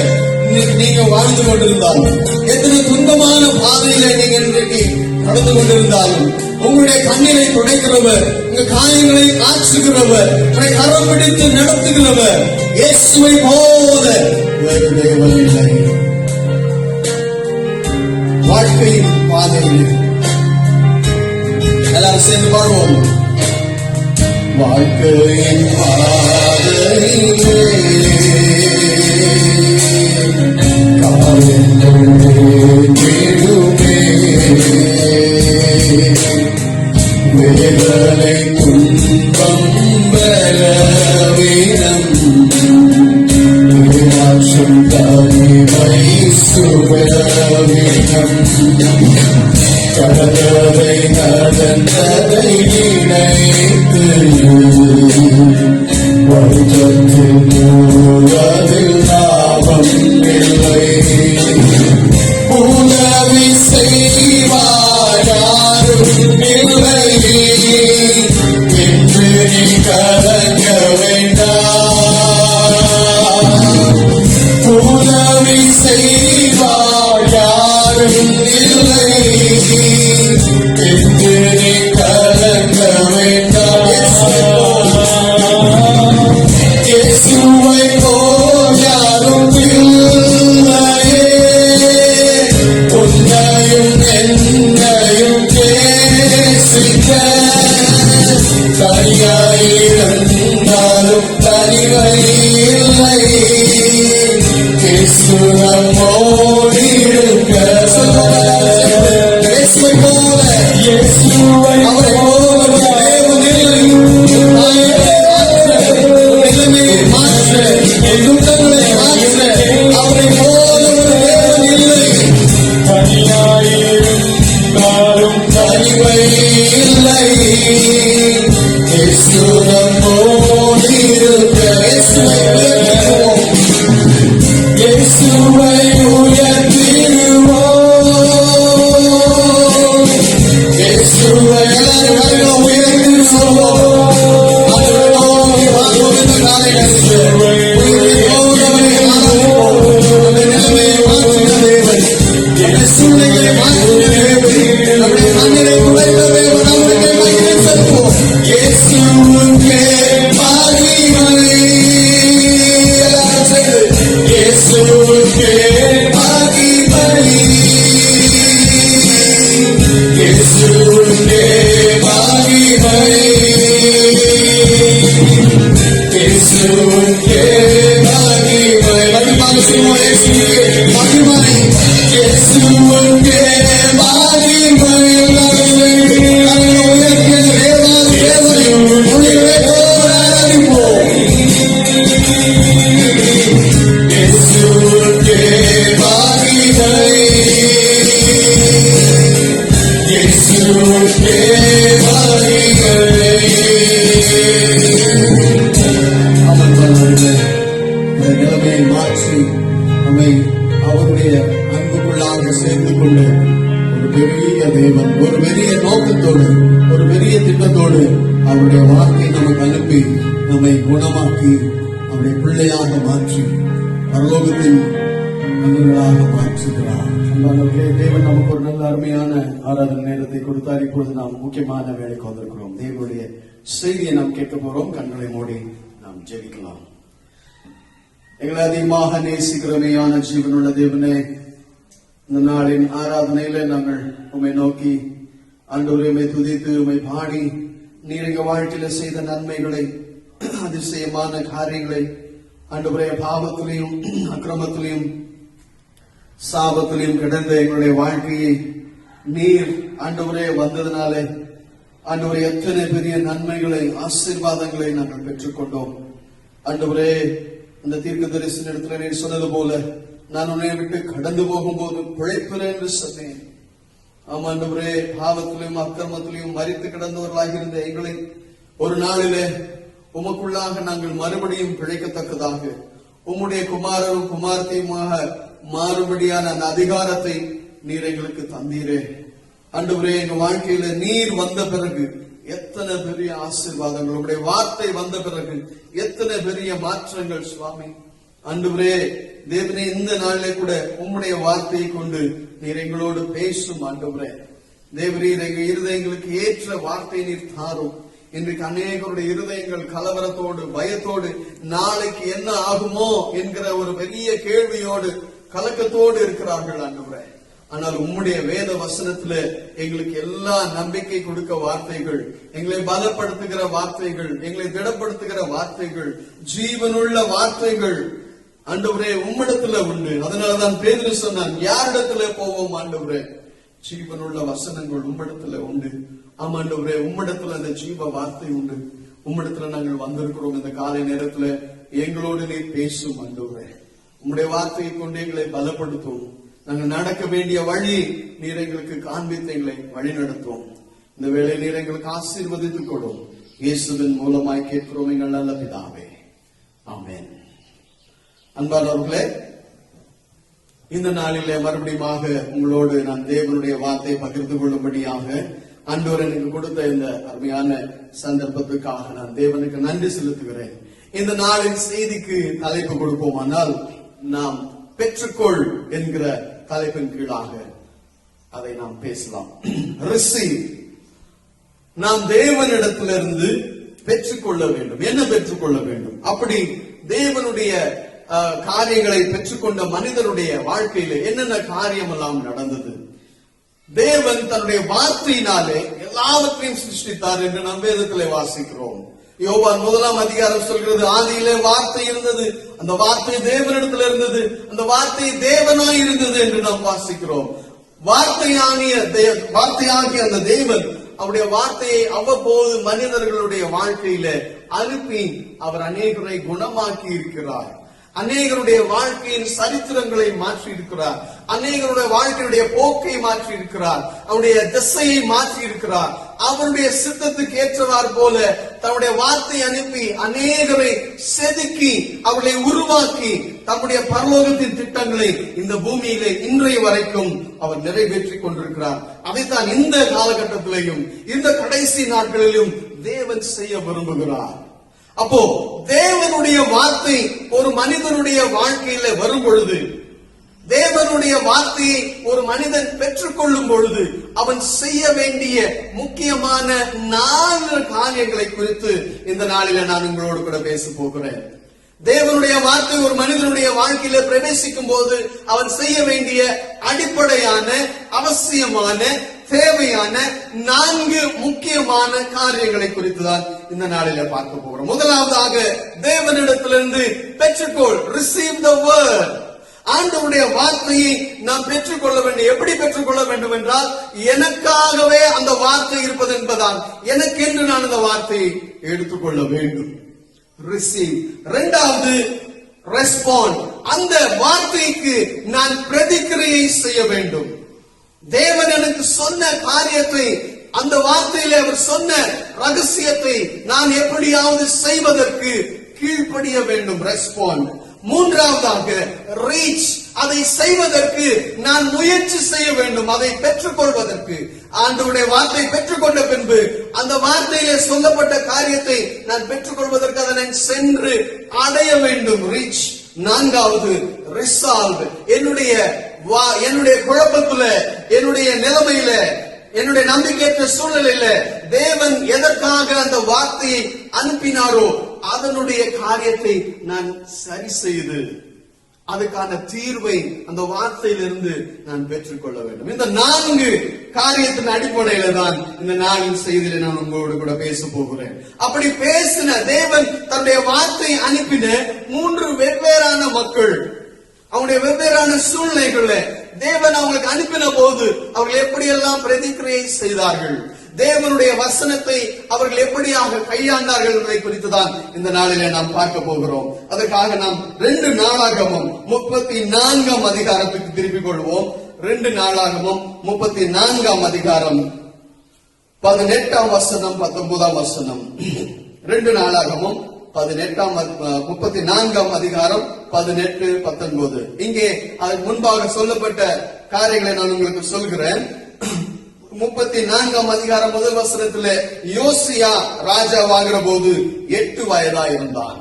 நீங்க வாழ்ந்து கொண்டிருந்தாலும், எத்தனை துன்பமான பாதையில நீங்க இன்றைக்கு நடந்து கொண்டிருந்தாலும், உங்களுடைய கண்ணீரை துடைக்கிறவர், உங்க காயங்களை ஆற்றுகிறவர், உங்களை கரம் பிடித்து நடத்துகிறவர் இயேசுவை போல வேறு தேவன் இல்லை. வாழ்க்கையின் பாதையில் எல்லாரும் சேர்ந்து பாடுவோம். வாழ்க்கையின் பாதையிலே காயங்கள் விடுமே, வேதனை துன்பம் பலவீனம் ஏமாற்றம் தனிமை சுபவீனம் கடந்ததை நடந்ததை நினைத்து வருத்தத்தில் மூவதில் லாபம் இல்லை. உதவி செய்வார் யாரும் இல்லை என்று நீ கலங்க வேண்டாம். உதவி செய்வார் யாரும் இல்லை என்று நீ கலங்க வேண்டாம். இயேசுவை போல் யாரும் இல்லையே, உன்னையும் என்னையும் நேசிக்க தனியாயிருந்தாலும் தனிமை இல்லை. இயேசு நம்மோடு இருக்க இயேசுவை போல, இயேசுவை அவரை போல தேவன் இல்லை. நிலைமையை மாற்ற, துன்பங்களை மாற்ற அவரை போல ஒரு தேவன் இல்லை. தனியாயிருந்தாலும் தனிமை இல்லை. இயேசு நம்மோடு இருக்க இயேசுவை உயர்த்துவோம். இயேசுவை உயர்த்திடுவோம். இயேசுவை எல்லாரும் உயர்த்தி சொல்வோம். சூழ்நிலை மாற்றுகிற தேவன், நம்முடைய கண்ணீரை துடைக்கிற தேவன், அவருக்கு மகிமை செலுத்துவோம். இயேசுவுக்கே மகிமை. எல்லாரும் சேர்ந்து இயேசுவுக்கே மகிமை. இயேசுவுக்கே மகிமை. இயேசுவுக்கே மகிமை. மகிமை. இயேசுவுக்கே மகிமை. இயேசுவுக்கே மகிமை. நிலைமையை மாற்றி நம்மை அவருடைய அன்புக்குள்ளாக சேர்ந்து கொண்டு ஒரு பெரிய தேவன், ஒரு பெரிய நோக்கத்தோடு, ஒரு பெரிய திட்டத்தோடு அவருடைய வார்த்தையை நமக்கு அனுப்பி நம்மை குணமாக்கி அவருடைய பிள்ளையாக மாற்றி பரலோகத்தின் மனிதர்களாக மாற்றுகிறார். அன்பானவர்களே, தேவன் நமக்கு ஒரு நல்ல அருமையான ஆராதனை நேரத்தை கொடுத்தார். இப்பொழுது நாம் முக்கியமான வேலைக்கு வந்திருக்கிறோம். தேவனுடைய செய்தியை நாம் கேட்க போறோம். கண்களை மூடி நாம் ஜெபிக்கலாம். எங்களை அதிகமாக நேசிக்கிறமையான ஜீவனுள்ள தேவனே, இந்த நாளின் ஆராதனையில நாங்கள் உம்மை நோக்கி ஆண்டவரே உம்மை துதித்து உம்மை பாடி நீர் எங்க வாழ்க்கையில செய்த நன்மைகளை, அதிசயமான காரியங்களை, ஆண்டவரே பாவத்திலையும் அக்கிரமத்திலையும் சாபத்திலையும் கிடந்த எங்களுடைய வாழ்க்கையை நீர் ஆண்டவரே வந்ததுனாலே ஆண்டவரே எத்தனை பெரிய நன்மைகளை, ஆசீர்வாதங்களை நாங்கள் பெற்றுக்கொண்டோம். ஆண்டவரே, அந்த தீர்க்க தரிசன இடத்துல நீர் சொன்னது போல நான் உன்னை விட்டு கடந்து போகும்போது பிழைப்பேன் என்று சொன்னேன். ஆமா ஆண்டவரே, பாவத்திலையும் அக்கிரமத்திலையும் மரித்து கிடந்தவர்களாக இருந்த எங்களை ஒரு நாளிலே உமக்குள்ளாக நாங்கள் மறுபடியும் பிழைக்கத்தக்கதாக உம்முடைய குமாரரும் குமார்த்தியுமாக மாறுபடியான அந்த அதிகாரத்தை நீர் எங்களுக்கு தந்தீரே. ஆண்டவரே, எங்க வாழ்க்கையில நீர் வந்த பிறகு எத்தனை பெரிய ஆசீர்வாதங்கள், உங்களுடைய வார்த்தை வந்த பிறகு எத்தனை பெரிய மாற்றங்கள் சுவாமி. ஆண்டவரே தேவனே, இந்த நாளிலே கூட உம்முடைய வார்த்தையை கொண்டு நீர் எங்களோடு பேசும். ஆண்டவரே தேவரீர், எங்க இருதயங்களுக்கு ஏற்ற வார்த்தை நீர் தாரும். இன்றைக்கு அநேகருடைய இருதயங்கள் கலவரத்தோடு, பயத்தோடு, நாளைக்கு என்ன ஆகுமோ என்கிற ஒரு பெரிய கேள்வியோடு, கலக்கத்தோடு இருக்கிறார்கள் ஆண்டவரே. ஆனால் உம்முடைய வேத வசனத்துல எங்களுக்கு எல்லா நம்பிக்கை கொடுக்க வார்த்தைகள், எங்களை பலப்படுத்துகிற வார்த்தைகள், எங்களை திடப்படுத்துகிற வார்த்தைகள், ஜீவனுள்ள வார்த்தைகள் ஆண்டவரே உம்மிடத்துல உண்டு. அதனாலதான் பேதுரு சொன்னான், யாரிடத்துல போவோம் ஆண்டவரே? ஜீவனுள்ள வசனங்கள் உம்மிடத்துல உண்டு. ஆமா ஆண்டவரே, உம்மிடத்துல அந்த ஜீவ வார்த்தை உண்டு. உம்மிடத்துல நாங்கள் வந்திருக்கிறோம். இந்த காலை நேரத்துல எங்களோடு நீர் பேசும் ஆண்டவரே. உம்முடைய வார்த்தையை கொண்டு எங்களை பலப்படுத்தும். நாங்கள் நடக்க வேண்டிய வழி நீர் எங்களுக்கு காண்பித்து எங்களை வழி நடத்தும். இந்த வேளை நீர் எங்களுக்கு ஆசீர்வதித்துக் கொடும். இயேசுவின் மூலமாய் கேட்கிறோம் எங்கள் நல்ல பிதாவே, ஆமென். அன்பானவர்களே, இந்த நாளிலே மறுபடியும் உங்களோடு நான் தேவனுடைய வார்த்தையை பகிர்ந்து கொள்ளும்படியாக ஆண்டவர் எனக்கு கொடுத்த இந்த அருமையான சந்தர்ப்பத்துக்காக நான் தேவனுக்கு நன்றி செலுத்துகிறேன். இந்த நாளின் செய்திக்கு தலைப்பு கொடுப்போமானால், நாம் பெற்றுக்கொள் என்கிற தலைப்பின் கீழாக அதை நாம் பேசலாம். ரிசீவ். நாம் தேவனிடத்திலிருந்து பெற்றுக்கொள்ள வேண்டும். என்ன பெற்றுக்கொள்ள வேண்டும்? அப்படி தேவனுடைய காரியங்களை பெற்றுக்கொண்ட மனிதனுடைய வாழ்க்கையில என்னென்ன காரியம் எல்லாம் நடந்தது? தேவன் தன்னுடைய வார்த்தையினாலே எல்லாவற்றையும் சிருஷ்டித்தார் என்று நாம் வேதத்திலே வாசிக்கிறோம். யோவான் 1 அதிகாரம் சொல்கிறது, ஆதியிலே வார்த்தை இருந்தது, அந்த வார்த்தை தேவனிடத்தில் இருந்தது, அந்த வார்த்தை தேவனாய் இருந்தது என்று நாம் வாசிக்கிறோம். வார்த்தையாகிய அந்த தேவன் அவருடைய வார்த்தையை அவ்வப்போது மனிதர்களுடைய வாழ்க்கையில அனுப்பி அவர் அநேகரை குணமாக்கி இருக்கிறார். அநேகருடைய வாழ்க்கையின் சரித்திரங்களை மாற்றி இருக்கிறார். அநேகருடைய வாழ்க்கையுடைய போக்கை மாற்றி இருக்கிறார். அவருடைய திசையை மாற்றி இருக்கிறார். அவருடைய சித்தத்துக்கு ஏற்றவாறு போல தன்னுடைய வார்த்தை அனுப்பி அநேகரை செதுக்கி அவர்களை உருவாக்கி தம்முடைய பரலோகத்தின் திட்டங்களை இந்த பூமியிலே இன்றைய வரைக்கும் அவர் நிறைவேற்றிக் கொண்டிருக்கிறார். அதைத்தான் இந்த காலகட்டத்திலேயும் இந்த கடைசி நாட்களிலும் தேவன் செய்ய விரும்புகிறார். அப்போ தேவனுடைய வார்த்தை ஒரு மனிதனுடைய வாழ்க்கையில வரும் பொழுது, தேவனுடைய வார்த்தையை ஒரு மனிதன் பெற்றுக்கொள்ளும் பொழுது அவன் செய்ய வேண்டிய முக்கியமான 4 காரியங்களை குறித்து இந்த நாளில நான் உங்களோடு கூட பேச போகிறேன். தேவனுடைய வார்த்தை ஒரு மனிதனுடைய வாழ்க்கையில பிரவேசிக்கும் போது அவன் செய்ய வேண்டிய அடிப்படையான, அவசியமான, தேவையான 4 முக்கியமான காரியங்களை குறித்து தான் இந்த நாளில பார்க்க போகிறோம். முதலாவதாக, தேவனிடத்திலிருந்து பெற்றுக்கொள். Receive the word. ஆண்டவருடைய வார்த்தையை நாம் பெற்றுக்கொள்ள வேண்டும். எப்படி பெற்றுக்கொள்ள வேண்டும் என்றால், எனக்காகவே அந்த வார்த்தை இருப்பது என்பதால் எனக்கென்று நான் அந்த வார்த்தையை எடுத்துக்கொள்ள வேண்டும். ரிசீவ். இரண்டாவது, ரெஸ்பாண்ட். அந்த வார்த்தைக்கு நான் பிரதிக்கிரியை செய்ய வேண்டும். தேவன் எனக்கு சொன்ன காரியத்தை அந்த வார்த்தையிலே அவர் சொன்ன ரகசியத்தை நான் எப்படியாவது செய்வதற்கு கீழ்ப்படிய வேண்டும், ரெஸ்பாண்ட். மூன்றாவதாக ரீச், அதை செய்வதற்கு நான் முயற்சி செய்ய வேண்டும், அதை பெற்றுக்கொள்வதற்கு. ஆண்டவருடைய வார்த்தை பெற்றுக்கொண்ட பின்பு அந்த வார்த்தையிலே சொல்லப்பட்ட காரியத்தை நான் பெற்றுக்கொள்வதற்கு அதை நான் சென்று அடைய வேண்டும், ரீச். நான்காவது ரிசால்வ். என்னுடைய குழப்பத்துல, என்னுடைய நிலைமையில, என்னுடைய நம்பிக்கையற்ற சூழ்நிலையில தேவன் எதற்காக அந்த வார்த்தையை அனுப்பினாரோ அதனுடைய காரியத்தை நான் சரி செய்து அதுக்கான தீர்வை அந்த வார்த்தையிலிருந்து நான் பெற்றுக்கொள்ள வேண்டும். இந்த 4 காரியத்தின் அடிப்படையில தான் இந்த நாளின் செய்தியில நான் உங்களோடு கூட பேச போகிறேன். அப்படி பேசின தேவன் தன்னுடைய வார்த்தை அனுப்பின 3 வெவ்வேறான மக்கள், அவங்களுடைய வெவ்வேறான சூழ்நிலைகள்ல தேவன் அவங்களுக்கு அனுப்பின போது அவர்கள் எப்படியெல்லாம் பிரதிக்கிரியை செய்தார்கள், தேவனுடைய வசனத்தை அவர்கள் எப்படியாக கையாண்டார்கள் என்பதை குறித்து தான் இந்த நாளிலே நாம் பார்க்க போகிறோம். அதற்காக நாம் 2 நாளாகமும் 34ஆம் அதிகாரத்துக்கு திருப்பிக் கொள்வோம். 2 நாளாகமும் 34ஆம் அதிகாரம் 18ஆம் வசனம் 19ஆம் வசனம். 2 நாளாகமும் 34ஆம் அதிகாரம் 18, 19. இங்கே அதற்கு முன்பாக சொல்லப்பட்ட காரியங்களை நான் உங்களுக்கு சொல்கிறேன். 34ஆம் அதிகாரம் முதல் வசனத்திலே யோசியா ராஜாவாகிற போது 8 வயதா இருந்தான்.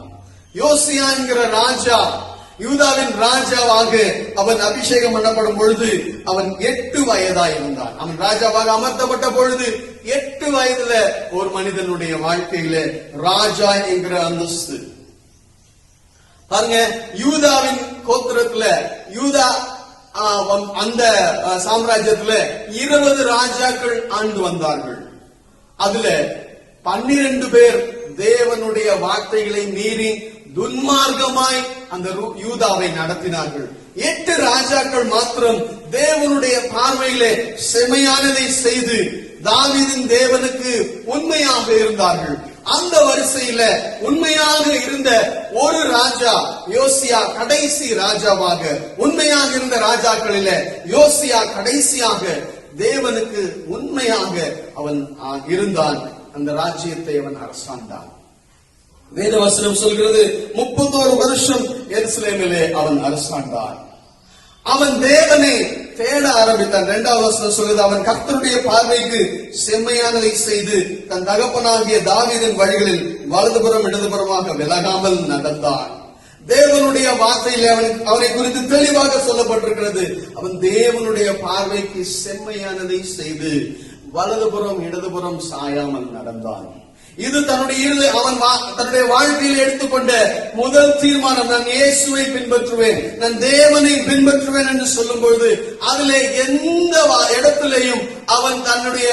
யோசியா என்கிற ராஜா, யூதாவின் ராஜாவாக அவன் அபிஷேகம் பண்ணப்படும் பொழுது அவன் 8 வயதா இருந்தான். அவன் ராஜாவாக அமர்த்தப்பட்ட பொழுது 8 வயதுல ஒரு மனிதனுடைய வாழ்க்கையில ராஜா என்கிற அந்தஸ்து பாருங்க. யூதாவின் கோத்திரத்துல, யூதா அந்த சாம்ராஜ்யத்துல 20 ராஜாக்கள் ஆண்டு வந்தார்கள். அதுல 12 பேர் தேவனுடைய வார்த்தைகளை மீறி துன்மார்க்கமாய் அந்த யூதாவை நடத்தினார்கள். 8 ராஜாக்கள் மாத்திரம் தேவனுடைய பார்வையிலே செமையானதை செய்து தாவீதின் தேவனுக்கு உண்மையாக இருந்தார்கள். அந்த வரிசையில உண்மையாக இருந்த ஒரு ராஜா யோசியா, கடைசி ராஜாவாக. உண்மையாக இருந்த ராஜாக்களில யோசியா கடைசியாக தேவனுக்கு உண்மையாக அவன் இருந்தான். அந்த ராஜ்யத்தை அவன் அரசாண்டான். வேதவசனம் சொல்கிறது 31 வருஷம் எருசலேமிலே அவன் அரசாண்டான். அவன் தேவனை தேட ஆரம்பித்தான். 2வது வசனம் சொல்கிறது அவன் கர்த்தருடைய பார்வைக்கு செம்மையானதை செய்து தன் தகப்பனாகிய தாவீதின் வழிகளில் வலதுபுறம் இடதுபுறமாக விலகாமல் நடந்தான். தேவனுடைய வார்த்தையிலே அவனை குறித்து தெளிவாக சொல்லப்பட்டிருக்கிறது. அவன் தேவனுடைய பார்வைக்கு செம்மையானதை செய்து வலதுபுறம் இடதுபுறம் சாயாமல் நடந்தான். இது தன்னுடைய வாழ்க்கையில் எடுத்துக்கொண்ட முதல் தீர்மானம். நான் இயேசுவை பின்பற்றுவேன், நான் தேவனை பின்பற்றுவேன் என்று சொல்லும் பொழுது அதிலே எந்த இடத்திலேயும் அவன் தன்னுடைய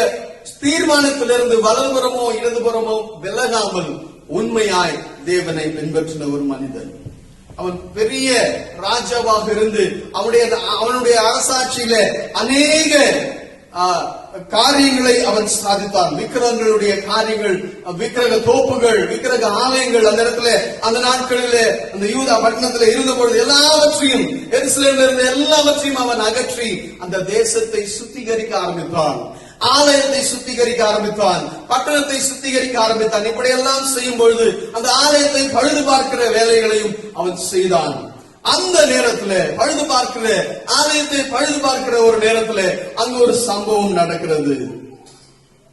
தீர்மானத்திலிருந்து வலதுபுறமோ இடதுபுறமோ விலகாமல் உண்மையாய் தேவனை பின்பற்றின ஒரு மனிதன். அவன் பெரிய ராஜாவாக இருந்து அவனுடைய அரசாட்சியில அநேக காரியங்களை அவன் சாதித்தான். விக்கிரகங்களுடைய காரியங்கள், விக்கிரக தோப்புகள், விக்கிரக ஆலயங்கள் அந்த இடத்துல அந்த நாட்களிலே அந்த யூதா பட்டணத்துல இருந்த பொழுது எல்லாவற்றையும், எருசலேமில் இருந்த எல்லாவற்றையும் அவன் அகற்றி அந்த தேசத்தை சுத்திகரிக்க ஆரம்பித்தான். ஆலயத்தை சுத்திகரிக்க ஆரம்பித்தான், பட்டணத்தை சுத்திகரிக்க ஆரம்பித்தான். இப்படியெல்லாம் செய்யும் பொழுது அந்த ஆலயத்தை பழுது பார்க்கிற வேலைகளையும் அவன் செய்தான். அந்த நேரத்துல பழுது பார்க்கிற ஆலயத்தை பழுது பார்க்கிற ஒரு நேரத்துல அங்கு ஒரு சம்பவம் நடக்கிறது.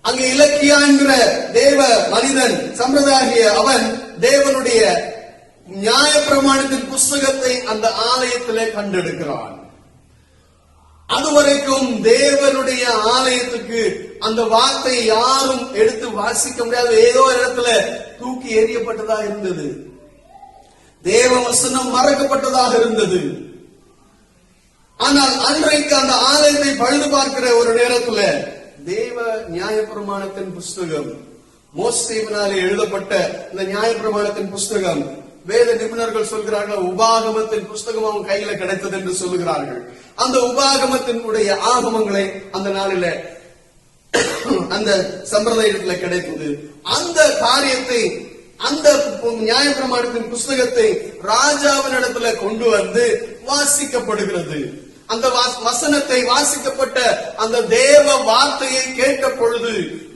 அங்கு இலக்கியா என்கிற தேவ மனிதன் சம்பிரதாய அவன் தேவனுடைய நியாயப்பிரமாணத்தின் புஸ்தகத்தை அந்த ஆலயத்திலே கண்டெடுக்கிறான். அதுவரைக்கும் தேவனுடைய ஆலயத்துக்கு அந்த வார்த்தை யாரும் எடுத்து வாசிக்க முடியாத ஏதோ ஒரு இடத்துல தூக்கி எறியப்பட்டதா இருந்தது. தேவ வசனம் மறக்கப்பட்டதாக இருந்தது. ஆனால் அன்றைக்கு அந்த ஆலயத்தை பழுது பார்க்கிற ஒரு நேரத்துல தேவ நியாயப்பிரமாணத்தின் புஸ்தகம், மோசேவினாலே எழுதப்பட்ட இந்த நியாயப்பிரமாணத்தின் புஸ்தகம், வேத நிபுணர்கள் சொல்கிறார்கள் உபாகமத்தின் புஸ்தகம் அவன் கையில கிடைத்தது என்று சொல்லுகிறார்கள். அந்த உபாகமத்தினுடைய ஆகமங்களை அந்த நாளில அந்த சம்பிரதாயத்துல கிடைத்தது. அந்த காரியத்தை, அந்த நியாயப்பிரமாணத்தின் புஸ்தகத்தை ராஜாவின் இடத்துல கொண்டு வந்து வாசிக்கப்படுகிறது. அந்த வசனத்தை, வாசிக்கப்பட்ட அந்த தேவ வார்த்தையை கேட்ட பொழுது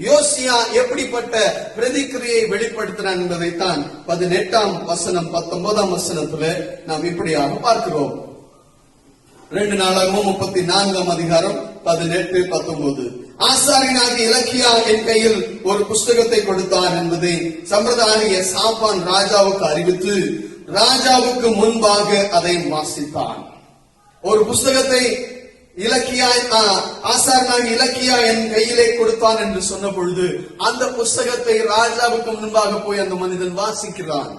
யோசியா எப்படிப்பட்ட பிரதிக்கிரியை வெளிப்படுத்தினான் என்பதைத்தான் 18ஆம் வசனம் 19ஆம் வசனத்துல நாம் இப்படியாக பார்க்கிறோம். 2 நாளாகமும் 34ஆம் அதிகாரம் 18, 19. ஆசாரியனாகிய இலக்கியா என் கையில் ஒரு புஸ்தகத்தை கொடுத்தான் என்பதை சம்பிரதாய சாப்பான் ராஜாவுக்கு அறிவித்து ராஜாவுக்கு முன்பாக அதை வாசித்தான். ஒரு புஸ்தகத்தை ஆசாரியனாகிய இலக்கியா என் கையிலே கொடுத்தான் என்று சொன்ன பொழுது அந்த புஸ்தகத்தை ராஜாவுக்கு முன்பாக போய் அந்த மனிதன் வாசிக்கிறான்.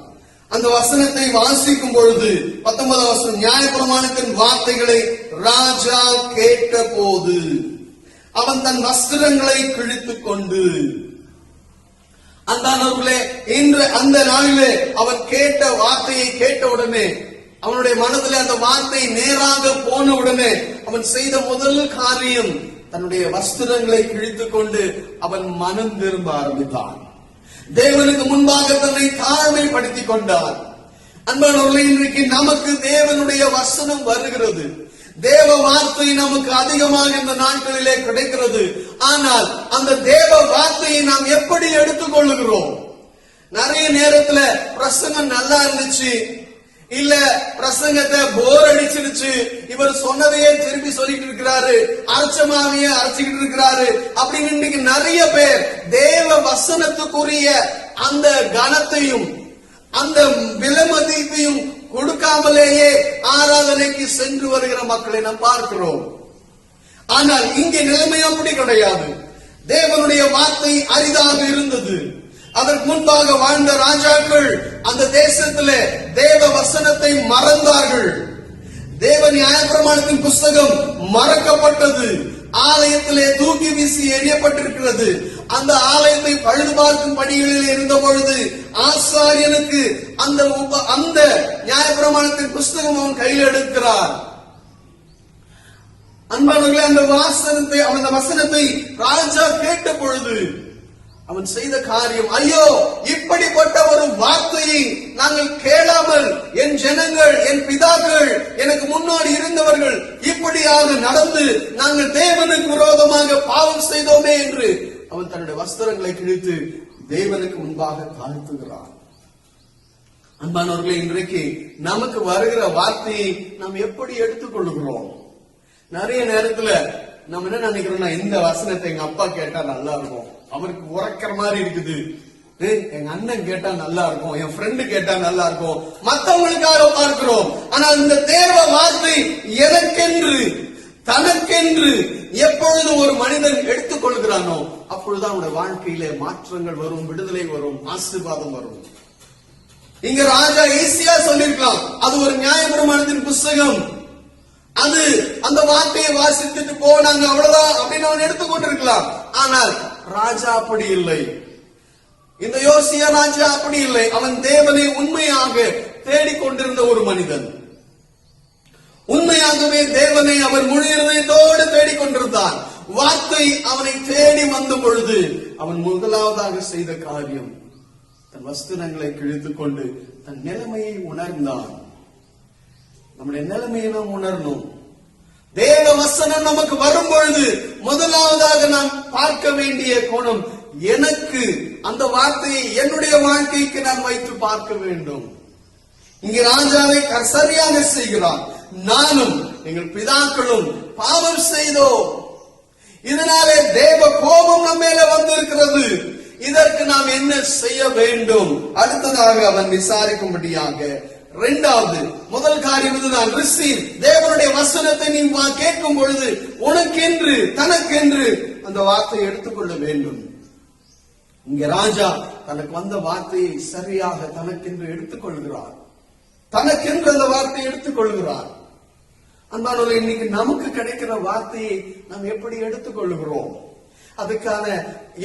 அந்த வசனத்தை வாசிக்கும் பொழுது 19ஆம் வசனம், நியாயப்பிரமாணத்தின் வார்த்தைகளை ராஜா கேட்ட போது அவன் தன் வஸ்திரங்களை கிழித்துக் கொண்டு, அந்த நாளிலே அவன் கேட்ட வார்த்தையை கேட்ட உடனே அவனுடைய மனதிலே அந்த வார்த்தை நேராக போன உடனே அவன் செய்த முதல் காரியம் தன்னுடைய வஸ்திரங்களை கிழித்துக் கொண்டு அவன் மனம் திரும்ப ஆரம்பித்தான். தேவனுக்கு முன்பாக தன்னை தாழ்மைப்படுத்திக் கொண்டார். அன்பானவர்களே, இன்றைக்கு நமக்கு தேவனுடைய வசனம் வருகிறது. தேவ வார்த்தை நமக்கு அதிகமாக இந்த நாட்களிலே கிடைக்கிறது. ஆனால் அந்த தேவ வார்த்தையை நாம் எப்படி எடுத்துக்கொள்ளுகிறோம்? நிறைய நேரத்துல பிரசங்கம் நல்லா இருந்துச்சு, இல்ல பிரசங்கத்தை போர் அடிச்சிருச்சு, இவர் சொன்னதையே திருப்பி சொல்லிட்டு இருக்கிறாரு, அரைச்சமாவையே அரைச்சுக்கிட்டு இருக்கிறாரு அப்படின்னு இன்னைக்கு நிறைய பேர் தேவ வசனத்துக்குரிய அந்த கனத்தையும் அந்த விலைமதிப்பையும் கொடுக்காமலேயே ஆராதனைக்கு சென்று வருகிற மக்களை நாம் பார்க்கிறோம். ஆனால் இங்கே நிலைமை அப்படி கிடையாது. தேவனுடைய வார்த்தை அரிதாக இருந்தது. அதற்கு முன்பாக வாழ்ந்த ராஜாக்கள் அந்த தேசத்திலே தேவ வசனத்தை மறந்தார்கள். தேவ நியாயப்பிரமாணத்தின் புஸ்தகம் மறக்கப்பட்டது. ஆலயத்திலே தூக்கி வீசி எறியப்பட்டிருக்கிறது. அந்த ஆலயத்தை பழுது பார்க்கும் பணிகளில் இருந்த பொழுது ஆசாரியனுக்கு அந்த நியாயப்பிரமாணத்தின் புஸ்தகம் அவன் கையில் எடுக்கிறார். அன்பானவர்களே, அந்த வசனத்தை ராஜா கேட்ட பொழுது அவன் செய்த காரியம், ஐயோ, இப்படிப்பட்ட ஒரு வார்த்தையை நாங்கள் கேளாமல் என் ஜனங்கள், என் பிதாக்கள், எனக்கு முன்னாடி இருந்தவர்கள் இப்படியாக நடந்து நாங்கள் தேவனுக்கு விரோதமாக பாவம் செய்தோமே என்று அவன் தன்னுடைய வஸ்திரங்களை கிழித்து தேவனுக்கு முன்பாக தாழ்த்துகிறான். அன்பானவர்களே, இன்றைக்கு நமக்கு வருகிற வார்த்தையை நாம் எப்படி எடுத்துக்கொள்ளுகிறோம்? நிறைய நேரத்துல நம்ம என்ன நினைக்கிறோம்னா, இந்த வசனத்தை எங்க அப்பா கேட்டா நல்லா இருக்கும், அவருக்கு உரைக்கிற மாதிரி இருக்குது, எங்க அண்ணன் கேட்டா நல்லா இருக்கும், என் ஃப்ரெண்டு கேட்டா நல்லா இருக்கும், மற்றவங்களுக்காக பார்க்கிறோம். ஆனால் இந்த தேவ வார்த்தை எனக்கென்று தனக்கென்று எப்பொழுது ஒரு மனிதன் எடுத்துக்கொள்கிறானோ அப்பொழுதுதான் அவனுடைய வாழ்க்கையிலே மாற்றங்கள் வரும், விடுதலை வரும், ஆசீர்வாதம் வரும். இங்க ராஜா ஈஸியா சொல்லிருக்கலாம், அது ஒரு நியாயப்பிரமாணத்தின் புஸ்தகம், அது அந்த வார்த்தையை வாசித்துட்டு போனாங்க அவ்வளவுதான் அப்படின்னு அவன் எடுத்துக்கொண்டிருக்கலாம். ஆனால் ராஜா அப்படி இல்லை. இந்த யோசியா ராஜா அப்படி இல்லை. அவன் தேவனை உண்மையாக தேடிக்கொண்டிருந்த ஒரு மனிதன். உண்மையாகவே தேவனை அவர் முழு இதயத்தோடு தேடிக்கொண்டிருந்தான். வார்த்தை அவனை தேடி வந்த பொழுது அவன் முதலாவதாக செய்த காரியம் தன் வஸ்திரங்களை கிழித்துக் கொண்டு தன் நிலைமையை உணர்ந்தான். நம்முடைய நிலைமையை நாம் உணரணும். தேவ வசனம் நமக்கு வரும் பொழுது முதலாவதாக நாம் பார்க்க வேண்டிய கோணம், எனக்கு அந்த வார்த்தையை என்னுடைய வாழ்க்கைக்கு நான் வைத்து பார்க்க வேண்டும். இங்கே ராஜாவை சரியாக செய்கிறான். நானும் எங்கள் பிதாக்களும் பாவம் செய்தோம், இதனாலே தேவ கோபம் நம்ம மேல வந்திருக்கிறது, இதற்கு நாம் என்ன செய்ய வேண்டும்? அடுத்ததாக அவன் விசாரிக்கும்படியாக இரண்டாவது முதல் காரியம் இதுதான், ரிசீவ். தேவனுடைய வசனத்தை நீ கேட்கும் பொழுது உனக்கென்று தனக்கென்று அந்த வார்த்தையை எடுத்துக்கொள்ள வேண்டும். இங்க ராஜா தனக்கு வந்த வார்த்தையை சரியாக தனக்கென்று எடுத்துக்கொள்கிறார். தனக்கென்று அந்த வார்த்தையை எடுத்துக்கொள்கிறார். அன்பானவர்களே, இன்னைக்கு நமக்கு கிடைக்கிற வார்த்தையை நாம் எப்படி எடுத்துக்கொள்கிறோம்? அதுக்கான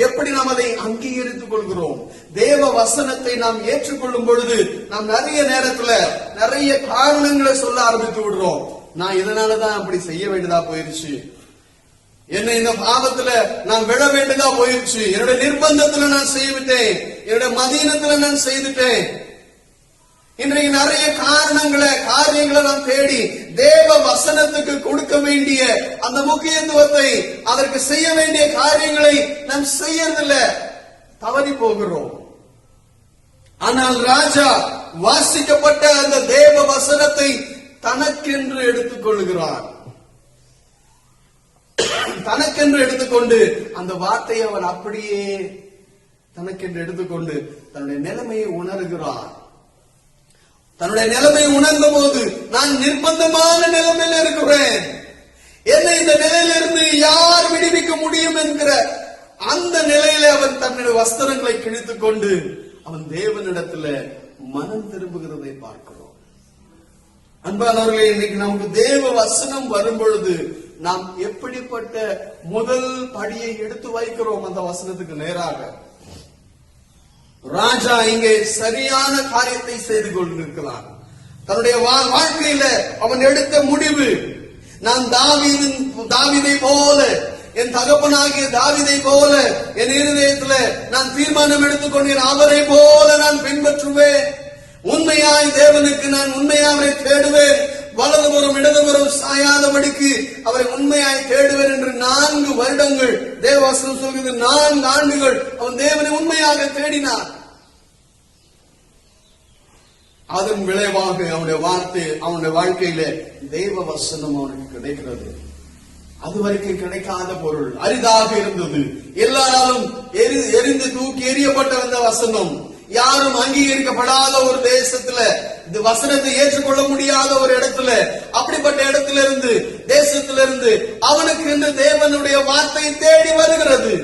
எப்படி நாம் அதை அங்கீகரித்துக் கொள்கிறோம்? தேவ வசனத்தை நாம் ஏற்றுக்கொள்ளும் பொழுது நாம் நிறைய நேரத்துல நிறைய காரணங்களை சொல்ல ஆரம்பித்து விடுறோம். நான் இதனாலதான் அப்படி செய்ய வேண்டியதா போயிருச்சு, என்ன இந்த பாவத்துல நான் விழ வேண்டியதா போயிருச்சு, என்னுடைய நிர்பந்தத்துல நான் செய்துவிட்டேன், என்னுடைய மதீனத்துல நான் செய்துட்டேன், இன்றைக்கு நிறைய காரியங்களை நாம் தேடி தேவ வசனத்துக்கு கொடுக்க வேண்டிய அந்த முக்கியத்துவத்தை, அதற்கு செய்ய வேண்டிய காரியங்களை நாம் செய்யறதில்ல, தவறி போகிறோம். ஆனால் ராஜா வாசிக்கப்பட்ட அந்த தேவ வசனத்தை தனக்கென்று எடுத்துக்கொள்கிறார். தனக்கென்று எடுத்துக்கொண்டு அந்த வார்த்தையை அவன் அப்படியே தனக்கென்று எடுத்துக்கொண்டு தன்னுடைய நிலைமையை உணர்கிறார். தன்னுடைய நிலைமையை உணர்ந்த போது, நான் நிர்பந்தமான நிலைமையில் இருக்கிறேன், என்னை இந்த நிலையிலிருந்து யார் விடுவிக்க முடியும் என்கிற அந்த நிலையில அவன் தன்னுடைய வஸ்திரங்களை கிழித்துக் கொண்டு அவன் தேவனிடத்துல மனம் திரும்புகிறதை பார்க்கிறோம். அன்பானவர்களே, இன்னைக்கு நமக்கு தேவ வசனம் வரும் பொழுது நாம் எப்படிப்பட்ட முதல் படியை எடுத்து வைக்கிறோம் அந்த வசனத்துக்கு நேராக? ராஜா இங்கே சரியான காரியத்தை செய்து கொண்டிருக்கிறான். தன்னுடைய வாழ்க்கையில அவன் எடுத்த முடிவு, நான் தாவீதை போல, என் தகப்பனாகிய தாவீதை போல என் இருதயத்துல நான் தீர்மானம் எடுத்துக்கொண்டேன், அவரை போல நான் பின்பற்றுவேன், உண்மையாய் தேவனுக்கு நான் உண்மையாவை தேடுவேன், வலதுபுறம் இடதுபுறம் சாயாதபடிக்கு அவரை உண்மையாய் தேடுவேன் என்று 4 வருடங்கள் தேவவசனம் சொல்கிறது. 4 ஆண்டுகள் அவன் தேவனை உண்மையாக தேடினார். அதன் விளைவாக அவனுடைய வாழ்க்கையில தேவ வசனம் அவனுக்கு கிடைக்கிறது. அதுவரைக்கும் கிடைக்காத பொருள், அரிதாக இருந்தது, எல்லாராலும் எரிந்து தூக்கி எறியப்பட்ட அந்த வசனம், யாரும் அங்கீகரிக்கப்படாத ஒரு தேசத்துல, இந்த வசனத்தை ஏற்றுக்கொள்ள முடியாத ஒரு இடத்துல, அப்படிப்பட்ட இடத்துல இருந்து, தேசத்திலிருந்து அவனுக்கு இந்த தேவனுடைய வார்த்தை தேடி வருகிறது.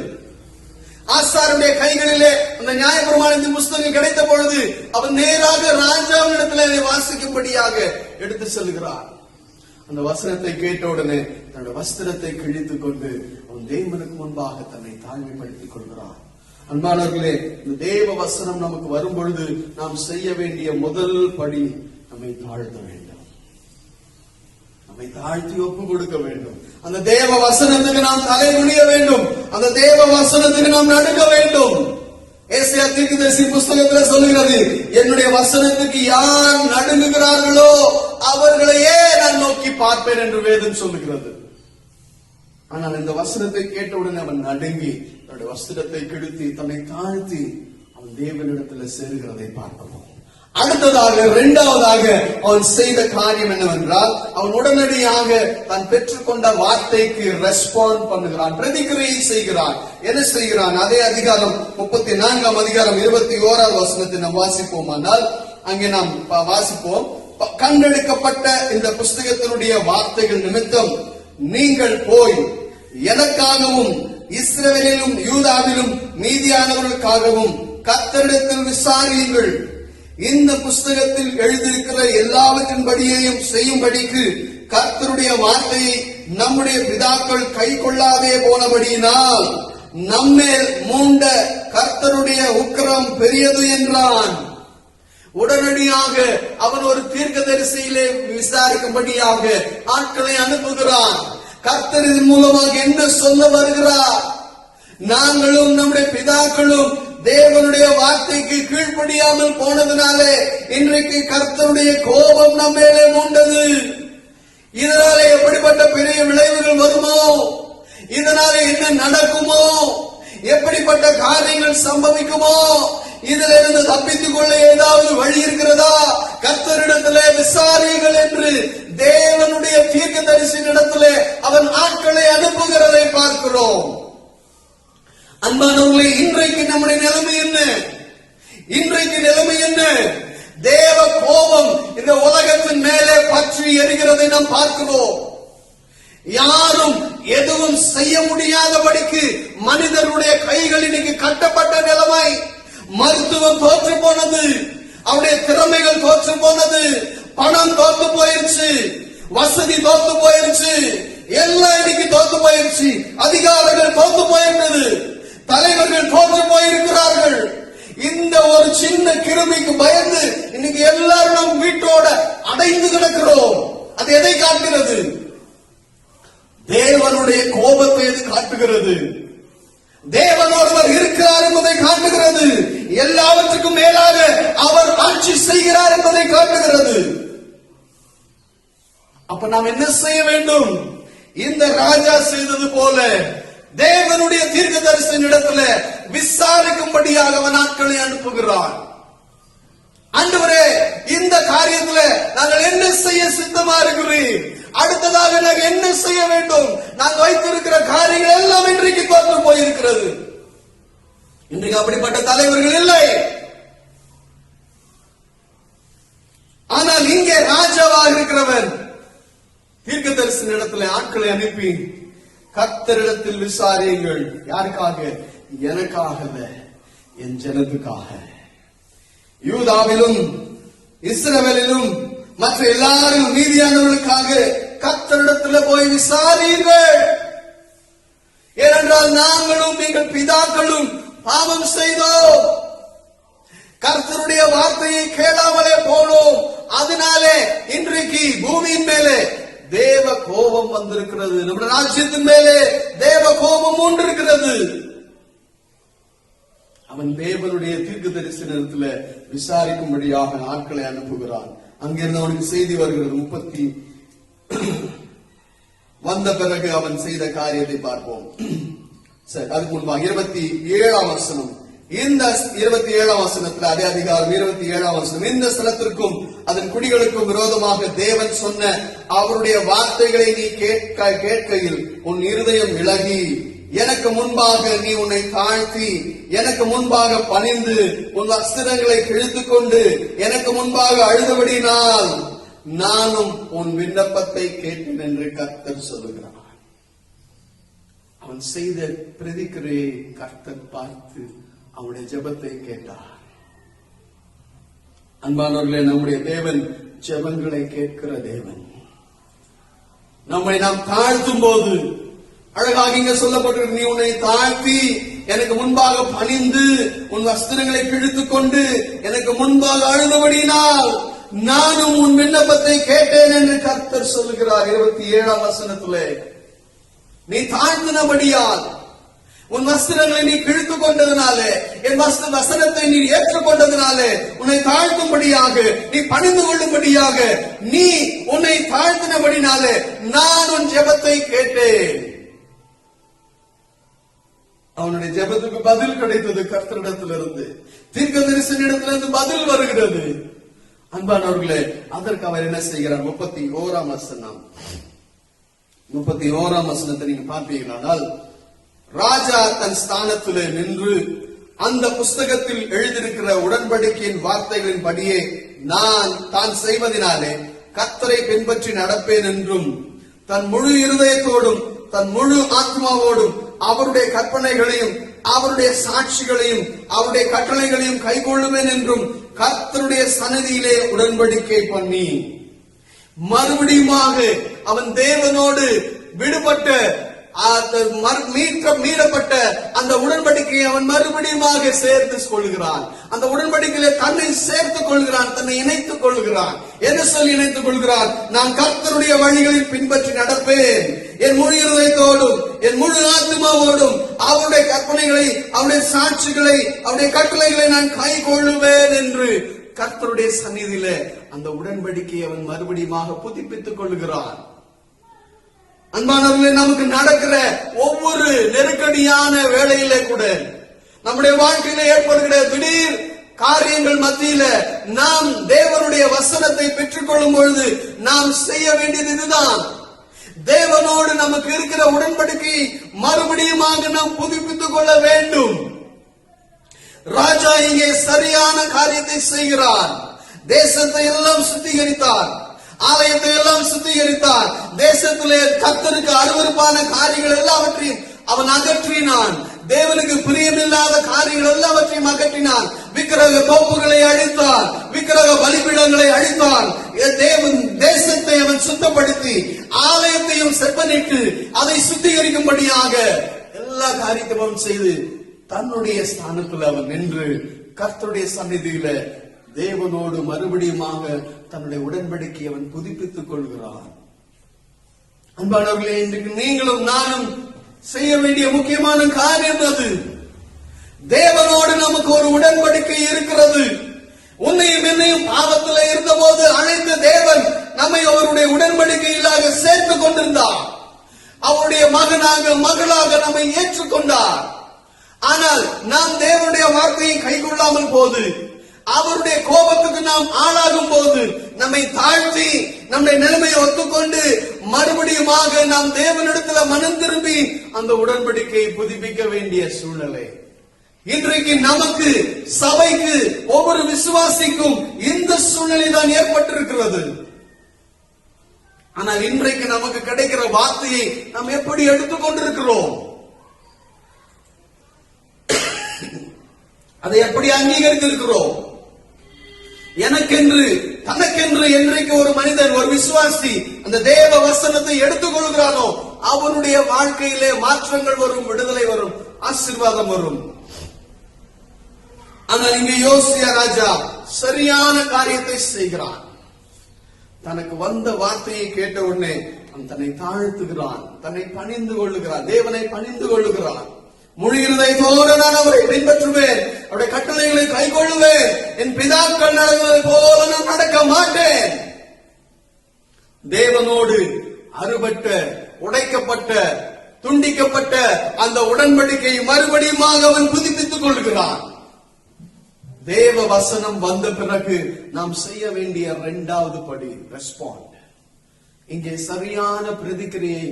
ஆசாருடைய கைகளிலே அந்த நியாயப்பிரமாணத்தின் புஸ்தகம் கிடைத்த பொழுது அவன் நேராக ராஜாவினிடத்தில் அதை வாசிக்கும்படியாக எடுத்து செல்கிறார். அந்த வசனத்தை கேட்ட உடனே தன்னுடைய வஸ்திரத்தை கிழித்துக் கொண்டு அவன் தேவனுக்கு முன்பாக தன்னை தாழ்மைப்படுத்திக் கொள்கிறார். அன்பானவர்களே, இந்த தேவ வசனம் நமக்கு வரும் பொழுது நாம் செய்ய வேண்டிய முதல் படி நம்மை தாழ்த்த வேண்டும், நம்மை தாழ்த்தி ஒப்பு கொடுக்க வேண்டும். அந்த தேவ வசனத்துக்கு நாம் தலை குனிய வேண்டும், அந்த தேவ வசனத்துக்கு நாம் நடுங்க வேண்டும். ஏசாயா தீர்க்கதரிசி புஸ்தகத்தில் சொல்லுகிறது, என்னுடைய வசனத்துக்கு யார் நடுங்குகிறார்களோ அவர்களையே நான் நோக்கி பார்ப்பேன் என்று வேதம் சொல்லுகிறது. ஆனால் இந்த வசனத்தை கேட்டவுடனே அவன் நடுங்கி தன்னுடைய வஸ்திரத்தை கிழித்து தன்னை தாழ்த்தி அவன் தேவனிடத்தில் சேருகிறதை பார்க்கிறோம். அடுத்ததாக, 2வதாக அவன் செய்த காரியம் என்னவென்றால், அவன் உடனடியாக தான் பெற்றுக்கொண்ட வார்த்தைக்கு ரெஸ்பாண்ட் பண்ணுகிறான், பிரதிகிரியை செய்கிறான். என்ன செய்கிறான்? அதே அதிகாரம் 34ஆம் அதிகாரம் 21ஆவது வசனத்தை நாம் வாசிப்போமானால், அங்கே நாம் வாசிப்போம், கண்டெடுக்கப்பட்ட இந்த புஸ்தகத்தினுடைய வார்த்தைகள் நிமித்தம் நீங்கள் போய் எனக்காகவும் இஸ்ரவேலிலும் யூதாவிலும் மீதியானவர்களுக்காகவும் கர்த்தரிடத்தில் விசாரியுங்கள். இந்த புஸ்தகத்தில் எழுதியிருக்கிற எல்லாவற்றின்படியையும் செய்யும்படிக்கு கர்த்தருடைய வார்த்தையை நம்முடைய பிதாக்கள் கை கொள்ளாதே போனபடியினால் நம்மேல் மூண்ட கர்த்தருடைய உக்கிரம் பெரியது என்றான். உடனடியாக அவன் ஒரு தீர்க்கதரிசியிலே விசாரிக்கும்படியாக ஆட்களை அனுப்புகிறான். கர்த்தரின் மூலமாக என்ன சொல்ல வருகிறார்? நாங்களும் நம்முடைய பிதாக்களும் தேவனுடைய வார்த்தைக்கு கீழ்ப்படியாமல் போனதுனாலே இன்றைக்கு கர்த்தருடைய கோபம் நம்ம மேலே மூண்டது. இதனால எப்படிப்பட்ட பெரிய விளைவுகள் வருமோ, இதனால என்ன நடக்குமோ, எப்படிப்பட்ட காரியங்கள் சம்பவிக்குமோ, இதுல இருந்து தப்பித்துக் கொள்ள ஏதாவது வழி இருக்கிறதா? கர்த்தரிடத்திலே விசாரியுங்கள் என்று தேவனுடைய தீர்க்கதரிசியினிடத்திலே அவன் ஆட்களை அனுப்புகிறதை பார்க்கிறோம். அன்பானவர்களே, இன்றைக்கு நம்முடைய நிலைமை என்ன? இன்றைக்கு நிலைமை என்ன? தேவ கோபம் இந்த உலகத்தின் மேலே பற்றி எரிகிறதை நாம் பார்க்கிறோம். யாரும் எதுவும் செய்ய முடியாதபடிக்கு மனிதர்களுடைய கைகள் இன்னைக்கு கட்டப்பட்ட நிலைமை. மருத்துவம் தோற்று போனது, அவருடைய திறமைகள் தோற்று போனது, பணம் தோற்று போயிருச்சு, வசதி தோற்று போயிருச்சு, எல்லாம் இன்னைக்கு தோற்று போயிருச்சு, அதிகாரிகள் தோற்று போயிருந்தது, தலைவர்கள் தோற்று போயிருக்கிறார்கள். இந்த ஒரு சின்ன கிருமிக்கு பயந்து இன்னைக்கு எல்லாரும் நம் வீட்டோட அடைந்து கிடக்கிறோம். அது எதை காட்டுகிறது? தேவனுடைய கோபத்தை எது காட்டுகிறது? தேவன் ஒருவர் இருக்கிறார் என்பதை காட்டுகிறது. எல்லாவற்றுக்கும் மேலாக அவர் ஆட்சி செய்கிறார் என்பதை காட்டுகிறது. அப்ப நாம் என்ன செய்ய வேண்டும்? இந்த ராஜா செய்தது போல தேவனுடைய தீர்க்கதரிசனிடத்துல விசாரிக்கும்படியாக அவன் ஆட்களை அனுப்புகிறான். ஆண்டவரே, இந்த காரியத்துல நாங்கள் என்ன செய்ய சித்தமா இருக்கிறேன்? அடுத்ததாக நாங்கள் என்ன செய்ய வேண்டும்? நாங்கள் வைத்திருக்கிற காரியங்கள் எல்லாம் இன்றைக்கு தோற்று போயிருக்கிறது. இன்றைக்கு அப்படிப்பட்ட தலைவர்கள் இல்லை. ஆனால் இங்கே ராஜாவாக இருக்கிறவன் தீர்க்கதரிசன இடத்துல ஆட்களை அனுப்பி கர்த்தரிடத்தில் விசாரியுங்கள். யாருக்காக? எனக்காக, என் ஜனத்துக்காக. யூதாவிலும் இஸ்ரவேலிலும் மற்ற எல்லாரும் நீதியானவர்களுக்காக கர்த்தரிடத்தில் போய் விசாரியுங்கள். ஏனென்றால் நாங்களும் எங்கள் பிதாக்களும் பாவம் செய்தோம், கர்த்தருடைய வார்த்தையை கேளாமலே போனோம். அதனாலே இன்றைக்கு பூமியின் மேலே தேவ கோபம் வந்திருக்கிறது. நம்முடைய ராஜ்யத்தின் மேலே தேவ கோபம் உண்டிருக்கிறது. அவன் தேவனுடைய தீர்க்கதரிசனத்துல விசாரிக்கும்படியாக ஆட்களை அனுப்புகிறான். அங்கிருந்து அவனுக்கு செய்தி வருகிறது. 30 வந்த பிறகு அவன் செய்த காரியத்தை பார்ப்போம். சரி, அதுக்கு முன்பாக 27ஆம் வசனம். இந்த 27ஆம் வசனத்தில் அதே அதிகாரம் 27ஆம் வசனம். இந்த ஸ்தலத்திற்கும் அதன் குடிகளுக்கும் விரோதமாக தேவன் சொன்ன அவருடைய வார்த்தைகளை நீ கேட்கையில் உன் இருதயம் விலகி எனக்கு முன்பாக நீ உன்னை தாழ்த்தி எனக்கு முன்பாக பணிந்து உன் வஸ்திரங்களை கிழித்துக் கொண்டு எனக்கு முன்பாக அழுதபடினால் நானும் உன் விண்ணப்பத்தை கேட்டேன் என்று கர்த்தர் சொல்லுகிறார். அவன் செய்த பிரதிக்கிரையை கர்த்தர் பார்த்து அவனுடைய ஜெபத்தை கேட்டார். அன்பானவர்களே, நம்முடைய தேவன் ஜெபங்களை கேட்கிற தேவன். நம்மை நாம் தாழ்த்தும் போது அழகாக இங்க சொல்லப்பட்டிருக்கு, நீ உன்னை தாழ்த்தி எனக்கு முன்பாக பணிந்து உன் வஸ்திரங்களை கிழித்துக் கொண்டு எனக்கு முன்பாக அழுதபடியினால் நானும் உன் விண்ணப்பத்தை கேட்டேன் என்று கர்த்தர் சொல்லுகிறார். 27ஆம் வசனத்திலே, நீ தாழ்த்தினபடியால் உன் வஸ்திரங்களை நீ கிழித்துக் கொண்டதுனாலே, என் வசனத்தை நீ ஏற்றுக்கொண்டதுனாலே உன்னை தாழ்த்தும்படியாக நீ பணிந்து கொள்ளும்படியாக நீ உன்னை தாழ்த்தினபடினாலே நான் உன் ஜெபத்தை கேட்டேன். அவனுடைய ஜெபத்துக்கு பதில் கிடைத்தது. கர்த்தரிடத்திலிருந்து, தீர்க்கதரிசனிடத்திலிருந்து பதில் வருகிறது. அன்பானவர்களே, அதற்கு அவர் என்ன செய்கிறார்? 31ஆம் வசனம். 31ஆம் வசனத்தை நீங்க பார்ப்பீங்களானால், ராஜா தன் ஸ்தானத்திலே நின்று அந்த புஸ்தகத்தில் எழுதியிருக்கிற உடன்படிக்கையின் வார்த்தைகளின் படியே நான் தான் செய்வதனாலே கர்த்தரை பின்பற்றி நடப்பேன் என்றும் தன் முழு இருதயத்தோடும் தன் முழு ஆத்மாவோடும் அவருடைய கற்பனைகளையும் அவருடைய சாட்சிகளையும் அவருடைய கட்டளைகளையும் கைக்கொள்ளுவேன் என்றும் கர்த்தருடைய சந்நிதியிலே உடன்படிக்கை பண்ணி, மறுபடியுமாக அவன் தேவனோடு விடுபட்ட மீறப்பட்ட அந்த உடன்படிக்கையை அவன் மறுபடியுமாக சேர்த்து கொள்கிறான். அந்த உடன்படிக்கையிலே தன்னை சேர்த்துக் கொள்கிறான், தன்னை இணைத்துக் கொள்கிறான். என்ன சொல்லி இணைத்துக் கொள்கிறான்? நான் கர்த்தருடைய வழிகளில் பின்பற்றி நடப்பேன், என் முழு இருதயத்தோடும் என் முழு ஆத்மாவோடும் அவருடைய கற்பனைகளை அவருடைய சாட்சிகளை அவருடைய கட்டளைகளை நான் கை கொள்ளுவேன் என்று கர்த்தருடைய சந்நிதியில அந்த உடன்படிக்கையை அவன் மறுபடியுமாக புதுப்பித்துக் கொள்கிறான். அன்பானவர்களே, நமக்கு நடக்கிற ஒவ்வொரு நெருக்கடியான வேளையிலே கூட நம்முடைய வாழ்க்கையில ஏற்படுகிற திடீர் காரியங்கள் மத்தியில நாம் தேவனுடைய வசனத்தை பெற்றுக் கொள்ளும் பொழுது நாம் செய்ய வேண்டியது இதுதான். தேவனோடு நமக்கு இருக்கிற உடன்படிக்கை மறுபடியுமாக நாம் புதுப்பித்துக் கொள்ள வேண்டும். ராஜா இங்கே சரியான காரியத்தை செய்கிறார். தேசத்தை எல்லாம் சுத்திகரித்தார், ஆலயத்தை எல்லாம் சுத்திகரித்தார். தேசத்திலே கர்த்தருக்கு அருவருப்பான காரியங்கள் எல்லாவற்றையும் அவன் அகற்றினான். தேவனுக்கு பிரியமில்லாத காரியங்கள் எல்லாவற்றையும் அகற்றினான். விக்கிரக தோப்புகளை அழித்தான், விக்கிரக பலிபீடங்களை அழித்தான். தேவன் தேசத்தை அவன் சுத்தப்படுத்தி ஆலயத்தையும் செப்பனிட்டு அதை சுத்திகரிக்கும்படியாக எல்லா காரியத்தையும் அவன் செய்து தன்னுடைய ஸ்தானத்தில் அவன் நின்று கர்த்தருடைய சந்நிதியில தேவனோடு மறுபடியுமாக தன்னுடைய உடன்படிக்கை அவன் புதுப்பித்துக் கொள்கிறான். அன்பானவர்களே, இன்றைக்கு நீங்களும் நானும் செய்ய வேண்டிய முக்கியமான காரியம் அது. தேவனோடு நமக்கு ஒரு உடன்படிக்கை இருக்கிறது. உன்னையும் என்னையும் பாவத்தில் இருந்த போது அழைத்த தேவன் நம்மை அவருடைய உடன்படிக்கையிலாக சேர்த்துக் கொண்டிருந்தார். அவருடைய மகனாக மகளாக நம்மை ஏற்றுக்கொண்டார். ஆனால் நாம் தேவனுடைய வார்த்தையை கைக்கொள்ளாமல் போது, அவருடைய கோபத்துக்கு நாம் ஆளாகும் போது, நம்மை தாழ்த்தி நம்முடைய நிலைமையை ஒத்துக்கொண்டு மறுபடியுமாக நாம் தேவனிடத்தில் மனம் திரும்பி அந்த உடன்படிக்கையை புதுப்பிக்க வேண்டிய சூழ்நிலை இன்றைக்கு நமக்கு, சபைக்கு, ஒவ்வொரு விசுவாசிக்கும் இந்த சூழ்நிலை தான் ஏற்பட்டிருக்கிறது. ஆனால் இன்றைக்கு நமக்கு கிடைக்கிற வார்த்தையை நாம் எப்படி எடுத்துக்கொண்டிருக்கிறோம்? அதை எப்படி அங்கீகரித்திருக்கிறோம்? எனக்கென்று, தனக்கென்று என்றைக்கு ஒரு மனிதன், ஒரு விசுவாசி அந்த தேவ வசனத்தை எடுத்துக்கொள்கிறானோ அவனுடைய வாழ்க்கையிலே மாற்றங்கள் வரும், விடுதலை வரும், ஆசீர்வாதம் வரும். ஆனால் இங்கே யோசியா ராஜா சரியான காரியத்தை செய்கிறான். தனக்கு வந்த வார்த்தையை கேட்ட உடனே அவன் தன்னை தாழ்த்துகிறான், தன்னை பணிந்து கொள்ளுகிறான், தேவனை பணிந்து கொள்ளுகிறான். முழு இருதயத்தோடு நான் அவரை பின்பற்றுவேன், அவருடைய கட்டளைகளை கைக்கொள்ளுவேன், என் பிதாக்கள் நடந்ததை போல நான் நடக்க மாட்டேன். தேவனோடு அறுபட்ட, உடைக்கப்பட்ட, துண்டிக்கப்பட்ட அந்த உடன்படிக்கையை மறுபடியுமாக அவன் புதுப்பித்துக் கொள்கிறான். தேவ வசனம் வந்த பிறகு நாம் செய்ய வேண்டிய இரண்டாவது படி ரெஸ்பாண்ட். இங்கே சரியான பிரதிக்கிரியை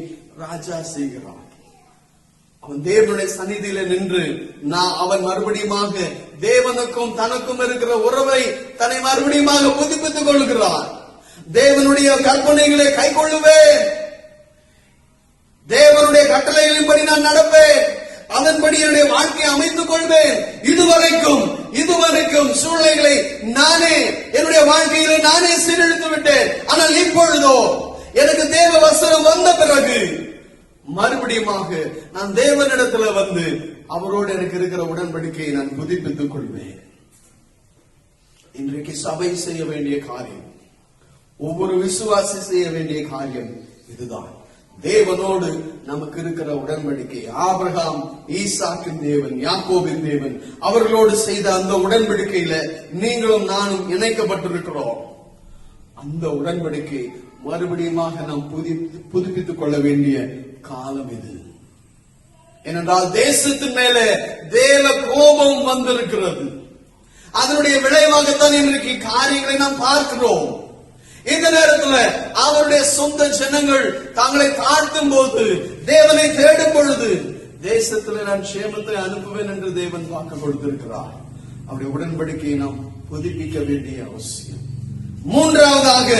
ராஜா செய்கிறான். அவன் தேவனுடைய சந்நிதியில நின்று அவன் மறுபடியுமாக தேவனுக்கும் தனக்கும் இருக்கிற உறவை தன்னை மறுபடியுமாக புதுப்பித்துக் கொள்கிறான். தேவனுடைய கற்பனைகளை கை கொள்ளுவேன், தேவனுடைய கட்டளைகளின்படி நான் நடப்பேன், அதன்படி என்னுடைய வாழ்க்கையை அமைத்துக் கொள்வேன். இதுவரைக்கும் சூழ்நிலைகளை நானே என்னுடைய வாழ்க்கையில நானே சீரழித்து விட்டேன். ஆனால் இப்பொழுதோ எனக்கு தேவ வசனம் வந்த பிறகு மறுபடியுமாக நான் தேவனிடத்துல வந்து அவரோடு எனக்கு இருக்கிற உடன்படிக்கையை நான் புதுப்பித்துக் கொள்வேன். இன்றைக்கு சபை செய்ய வேண்டிய காரியம், ஒவ்வொரு விசுவாசி செய்ய வேண்டிய காரியம் இதுதான். தேவனோடு நமக்கு இருக்கிற உடன்படிக்கை, ஆபிரகாம், ஈசாக்கின் தேவன், யாக்கோபின் தேவன், அவர்களோடு செய்த அந்த உடன்படிக்கையில நீங்களும் நானும் இணைக்கப்பட்டிருக்கிறோம். அந்த உடன்படிக்கை மறுபடியுமாக நாம் புதுப்பித்துக் கொள்ள வேண்டிய காலம் இது. ஏனென்றால் தேசத்தின் மேல தேவ கோபம் வந்திருக்கிறது. அதனுடைய விளைவாகத்தான் இன்றைக்கு காரியங்களை நாம் பார்க்கிறோம். இந்த நேரத்தில் அவருடைய சொந்த ஜனங்கள் தங்களை தாழ்த்தும் போது, தேவனை தேடும் பொழுது, தேசத்தில் நான் சேமத்தை அனுப்புவேன் என்று தேவன் வாக்கு கொடுத்திருக்கிறார். அவருடைய உடன்படிக்கையை நாம் புதுப்பிக்க வேண்டிய அவசியம். மூன்றாவதாக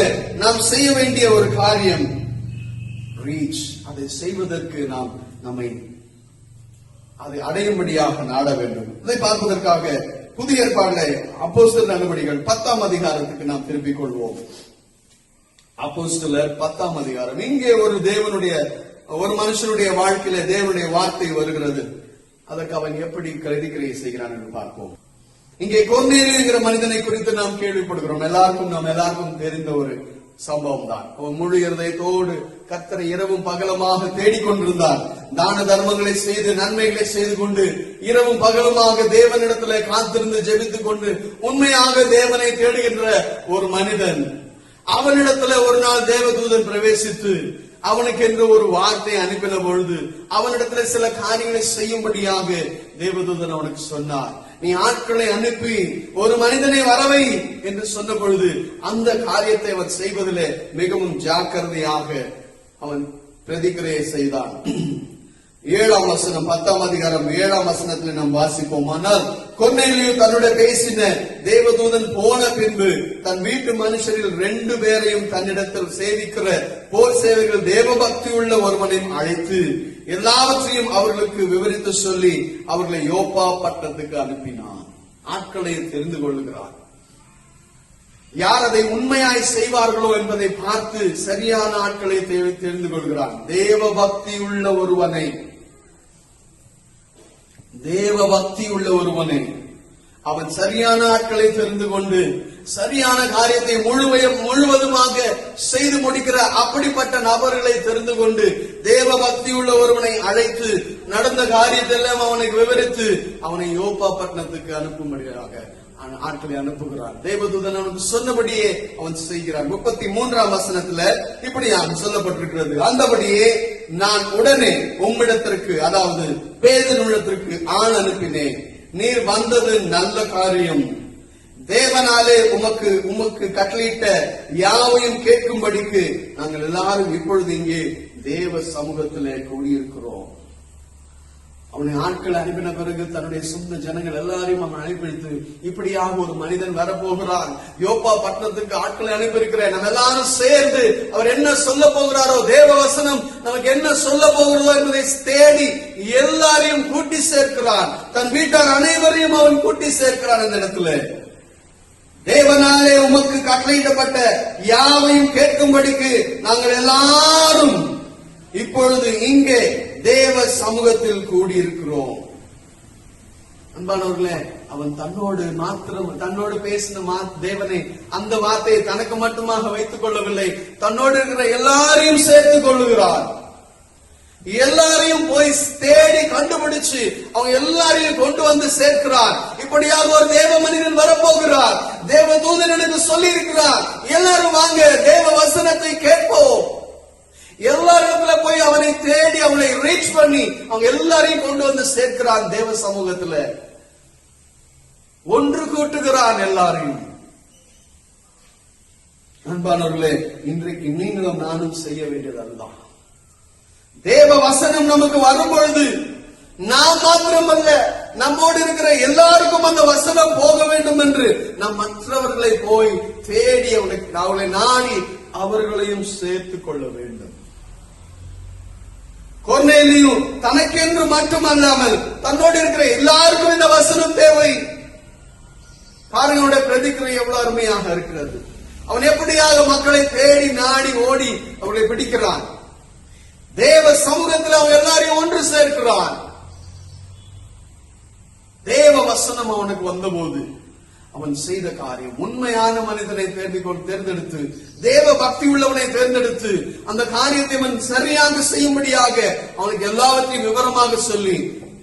நாம் செய்ய வேண்டிய ஒரு காரியம் ரீச். அதை செய்வதற்கு நாம் நம்மை அதை அடையும்படியாக நாட வேண்டும். இதை பார்ப்பதற்காக புதிய ஏற்பாடுல அப்போஸ்தலர் நடவடிக்கைகள் 10ஆம் அதிகாரத்துக்கு நாம் திருப்பிக் கொள்வோம். அப்போஸ்தலர் 10ஆம் அதிகாரம். இங்கே ஒரு மனுஷனுடைய வாழ்க்கையில தேவனுடைய வார்த்தை வருகிறது. அதற்கு அவன் எப்படி பிரதிக்கிரியை செய்கிறான் என்று பார்ப்போம். இங்கே கொர்நேலியுங்கிற மனிதனை குறித்து நாம் கேள்விப்படுகிறோம். எல்லாருக்கும் தெரிந்த ஒரு சம்பவம் தான். அவன் முழு இருதயத்தோடு கர்த்தரை இரவும் பகலுமாக தேடிக்கொண்டிருந்தார். தான தர்மங்களை செய்து, நன்மைகளை செய்து கொண்டு, இரவும் பகலுமாக தேவனிடத்துல காத்திருந்து ஜெபித்துக் கொண்டு உண்மையாக தேவனை தேடுகின்ற ஒரு மனிதன். அவனிடத்துல ஒரு நாள் தேவதூதன் பிரவேசித்து அவனுக்கு என்று ஒரு வார்த்தை அனுப்பின பொழுது அவனிடத்துல சில காரியங்களை செய்யும்படியாக தேவதூதன் அவனுக்கு சொன்னார். நீ ஆட்களை அனுப்பி ஒரு மனிதனை வரவை என்று சொன்ன பொழுது அந்த காரியத்தை அவன் செய்வதிலே மிகவும் ஜாக்கிரதையாக அவன் பிரதிக்கிரியை செய்தான். 7ஆம் வசனம், 10ஆம் அதிகாரம் 7ஆம் வசனத்தில் நாம் வாசிப்போம். ஆனால் கொர்நேலியு தன்னுடைய பேசின தேவதூதன் போன பின்பு தன் வீட்டு மனுஷரில் 2 பேரையும் தன்னிடத்தில் சேவிக்கிற போர் சேவைகள் தேவபக்தி உள்ள ஒருவனை அழைத்து எல்லாவற்றையும் அவர்களுக்கு விவரித்து சொல்லி அவர்களை யோப்பா பட்டணத்துக்கு அனுப்பினான். ஆட்களை தெரிந்து கொள்ளுகிறான். யார் அதை உண்மையாய் செய்வார்களோ என்பதை பார்த்து சரியான ஆட்களை தெரிந்து கொள்கிறான். தேவபக்தி உள்ள ஒருவனை அவன் சரியான ஆட்களை தெரிந்து கொண்டு சரியான காரியத்தை முழுவதுமாக செய்து முடிக்கிற அப்படிப்பட்ட நபர்களை தெரிந்து கொண்டு தேவ பக்தி உள்ள ஒருவனை அழைத்து நடந்த காரியத்தை எல்லாம் அவனுக்கு விவரித்து அவனை யோப்பா பட்டணத்துக்கு அனுப்பும்படியாக ஆட்களை அனுப்புகிறார். தேவதூதன் அவனுக்கு சொன்னபடியே அவன் செய்கிறான். 33ஆம் வசனத்துல இப்படியாக சொல்லப்பட்டிருக்கிறது, அந்தபடியே நான் உடனே உம்மிடத்திற்கு, அதாவது பேதுருவிடத்திற்கு ஆள் அனுப்பினேன். நீர் வந்தது நல்ல காரியம். தேவனாலே உமக்கு கட்டளையிட்ட யாவையும் கேட்கும்படிக்கு நாங்கள் எல்லாரும் இப்பொழுது இங்கே தேவ சமூகத்திலே கூடியிருக்கிறோம். அவனை ஆட்கள் அனுப்பின பிறகு தன்னுடைய சொந்த ஜனங்கள் எல்லாரையும் அவன் அனுப்பித்து, இப்படியாக ஒரு மனிதன் வரப்போகிறான், யோப்பா பட்டணத்துக்கு ஆட்களை அனுப்பியிருக்கிறேன், நம்ம எல்லாரும் சேர்ந்து அவர் என்ன சொல்ல போகிறாரோ, தேவ வசனம் நமக்கு என்ன சொல்ல போகிறதோ என்பதை தேடி எல்லாரையும் கூட்டி சேர்க்கிறான். தன் வீட்டார் அனைவரையும் அவன் கூட்டி சேர்க்கிறான். அந்த இடத்துல தேவனாலே உமக்கு கட்டளையிடப்பட்ட யாவையும் கேட்கும்படிக்கு நாங்கள் எல்லாரும் இப்பொழுது இங்கே தேவ சமூகத்தில் கூடியிருக்கிறோம். அன்பானவர்களே, அவன் தன்னோடு பேசின தேவனை அந்த வார்த்தையை தனக்கு மட்டுமாக வைத்துக் கொள்ளவில்லை, தன்னோடு இருக்கிற எல்லாரையும் சேர்த்துக் கொள்ளுகிறார். எல்லாரையும் போய் தேடி கண்டுபிடிச்சு அவங்க எல்லாரையும் கொண்டு வந்து சேர்க்கிறார். இப்படியாக ஒரு தேவ மனிதன் வரப்போகிறார். தேவ தூதன் எனக்கு சொல்லி இருக்கிறார், எல்லாரும் வாங்க தேவ வசனத்தை கேட்போம். எல்லாரிடத்துல போய் அவனை தேடி அவனை ரீச் பண்ணி அவங்க எல்லாரையும் கொண்டு வந்து சேர்க்கிறான். தேவ சமூகத்துல ஒன்று கூட்டுகிறான் எல்லாரையும். அன்பானவர்களே, இன்றைக்கு நீங்களும் நானும் செய்ய வேண்டியது அதுதான். தேவ வசனம் நமக்கு வரும் பொழுது நாம் மாத்திரமல்ல, நம்மோடு இருக்கிற எல்லாருக்கும் அந்த வசனம் போக வேண்டும் என்று நம் மற்றவர்களை போய் தேடி அவளை நாடி அவர்களையும் சேர்த்துக் கொள்ள வேண்டும். கொர்நேலியு தனக்கென்று மட்டுமல்லாமல் தன்னோடு இருக்கிற எல்லாருக்கும் இந்த வசனம் தேவை. பாருங்க, அவனுடைய பிரதிக்கிரியை எவ்வளவு அருமையாக இருக்கிறது. அவன் எப்படியாக மக்களை தேடி நாடி ஓடி அவர்களை பிடிக்கிறான். தேவ சமூகத்தில் அவன் எல்லாரையும் ஒன்று சேர்க்கிறான். தேவ வசனம் அவனுக்கு வந்தபோது அவன் செய்த காரியம், உண்மையான மனிதனை தேர்ந்தெடுத்து தேவ பக்தி உள்ளவனை தேர்ந்தெடுத்து அந்த காரியத்தை அவன் சரியாக செய்யும்படியாக அவனுக்கு எல்லாவற்றையும் விவரமாக சொல்லி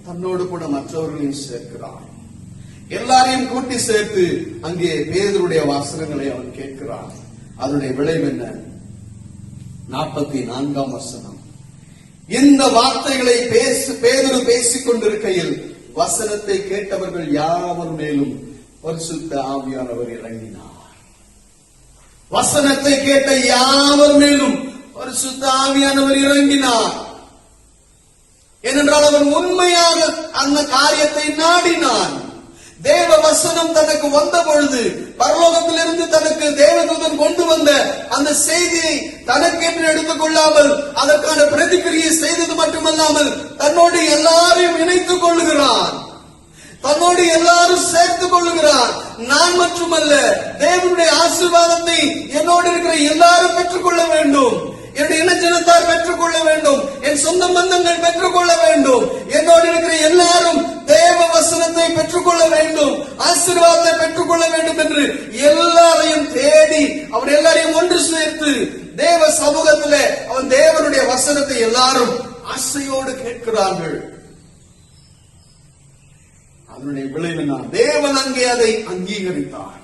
தன்னோடு கூட மற்றவர்களையும் சேர்க்கிறான். எல்லாரையும் கூட்டி சேர்த்து அங்கே பேதுருடைய வசனங்களை அவன் கேட்கிறான். அதனுடைய விளைவு என்ன? 44ஆம் வசனம். இந்த வார்த்தைகளை பேதுரு பேசிக் கொண்டிருக்கையில் வசனத்தை கேட்டவர்கள் யாவர் மேலும் பரிசுத்த ஆவியானவர் இறங்கினார். வசனத்தை கேட்ட யாவர் மேலும் பரிசுத்த ஆவியானவர் இறங்கினார். ஏனென்றால் அவன் உண்மையாக அந்த காரியத்தை நாடினான். தேவ வசனம் தனக்கு வந்த பொழுது பரலோகத்திலிருந்து தனக்கு தேவதூதன் கொண்டு வந்த அந்த செய்தியை தனக்கென்று எடுத்துக் கொள்ளாமல் அதற்கான பிரதிக்கிரியை செய்தது மட்டுமல்லாமல் தன்னோடு எல்லாரையும் இணைத்துக் கொள்ளுகிறான். தன்னோடு எல்லாரும் சேர்த்துக் கொள்ளுகிறான். நான் மட்டுமல்ல, தேவனுடைய ஆசீர்வாதத்தை என்னோடு இருக்கிற எல்லாரும் பெற்றுக்கொள்ள வேண்டும். என்னுடைய இனஜனத்தார் பெற்றுக்கொள்ள வேண்டும். என் சொந்த பந்தங்கள் பெற்றுக்கொள்ள வேண்டும். என்னோடு இருக்கிற எல்லாரும் தேவ வசனத்தை பெற்றுக்கொள்ள வேண்டும், ஆசீர்வாதத்தை பெற்றுக்கொள்ள வேண்டும் என்று எல்லாரையும் தேடி அவர் எல்லாரையும் ஒன்று சேர்த்து தேவ சமூகத்திலே அவன் தேவனுடைய வசனத்தை எல்லாரும் ஆசையோடு கேட்கிறார்கள். அதனுடைய விளைவு தேவன் அங்கே அதை அங்கீகரித்தார்.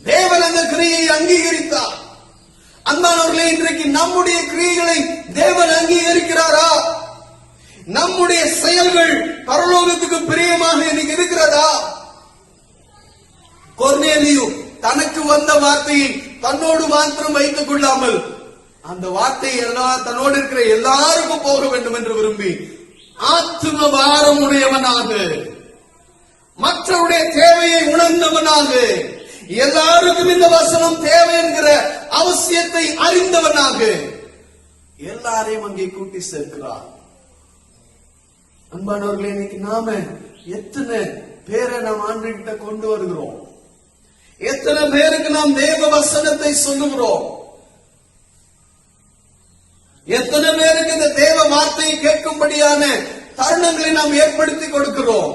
தேவன் அந்த கிரியை அங்கீகரித்தார். அன்பானவர்களே, இன்றைக்கு நம்முடைய கிரியைகளை தேவன் அங்கீகரிக்கிறாரா? நம்முடைய செயல்கள் பரலோகத்துக்கு பிரியமாக இன்னைக்கு இருக்கிறதா? கொர்நேலியு தனக்கு வந்த வார்த்தையை தன்னோடு மாத்திரம் வைத்துக் கொள்ளாமல் அந்த வார்த்தை தன்னோடு இருக்கிற எல்லாருக்கும் போக வேண்டும் என்று விரும்பி ஆத்தும பாரம் உடையவனாக, மற்றவருடைய தேவையை உணர்ந்தவனாக, எல்லாருக்கும் இந்த வசனம் தேவை என்கிற அவசியத்தை அறிந்தவனாக எல்லாரையும் அங்கே கூட்டி சேர்க்கிறார். அன்பானவர்களே, இன்னைக்கு நாம எத்தனை பேரை நாம் ஆண்டவர்கிட்ட கொண்டு வருகிறோம்? எத்தனை பேருக்கு நாம் தேவ வசனத்தை சொல்லுகிறோம்? எத்தனை பேருக்கு இந்த தேவ வார்த்தையை கேட்கும்படியான தருணங்களை நாம் ஏற்படுத்தி கொடுக்கிறோம்?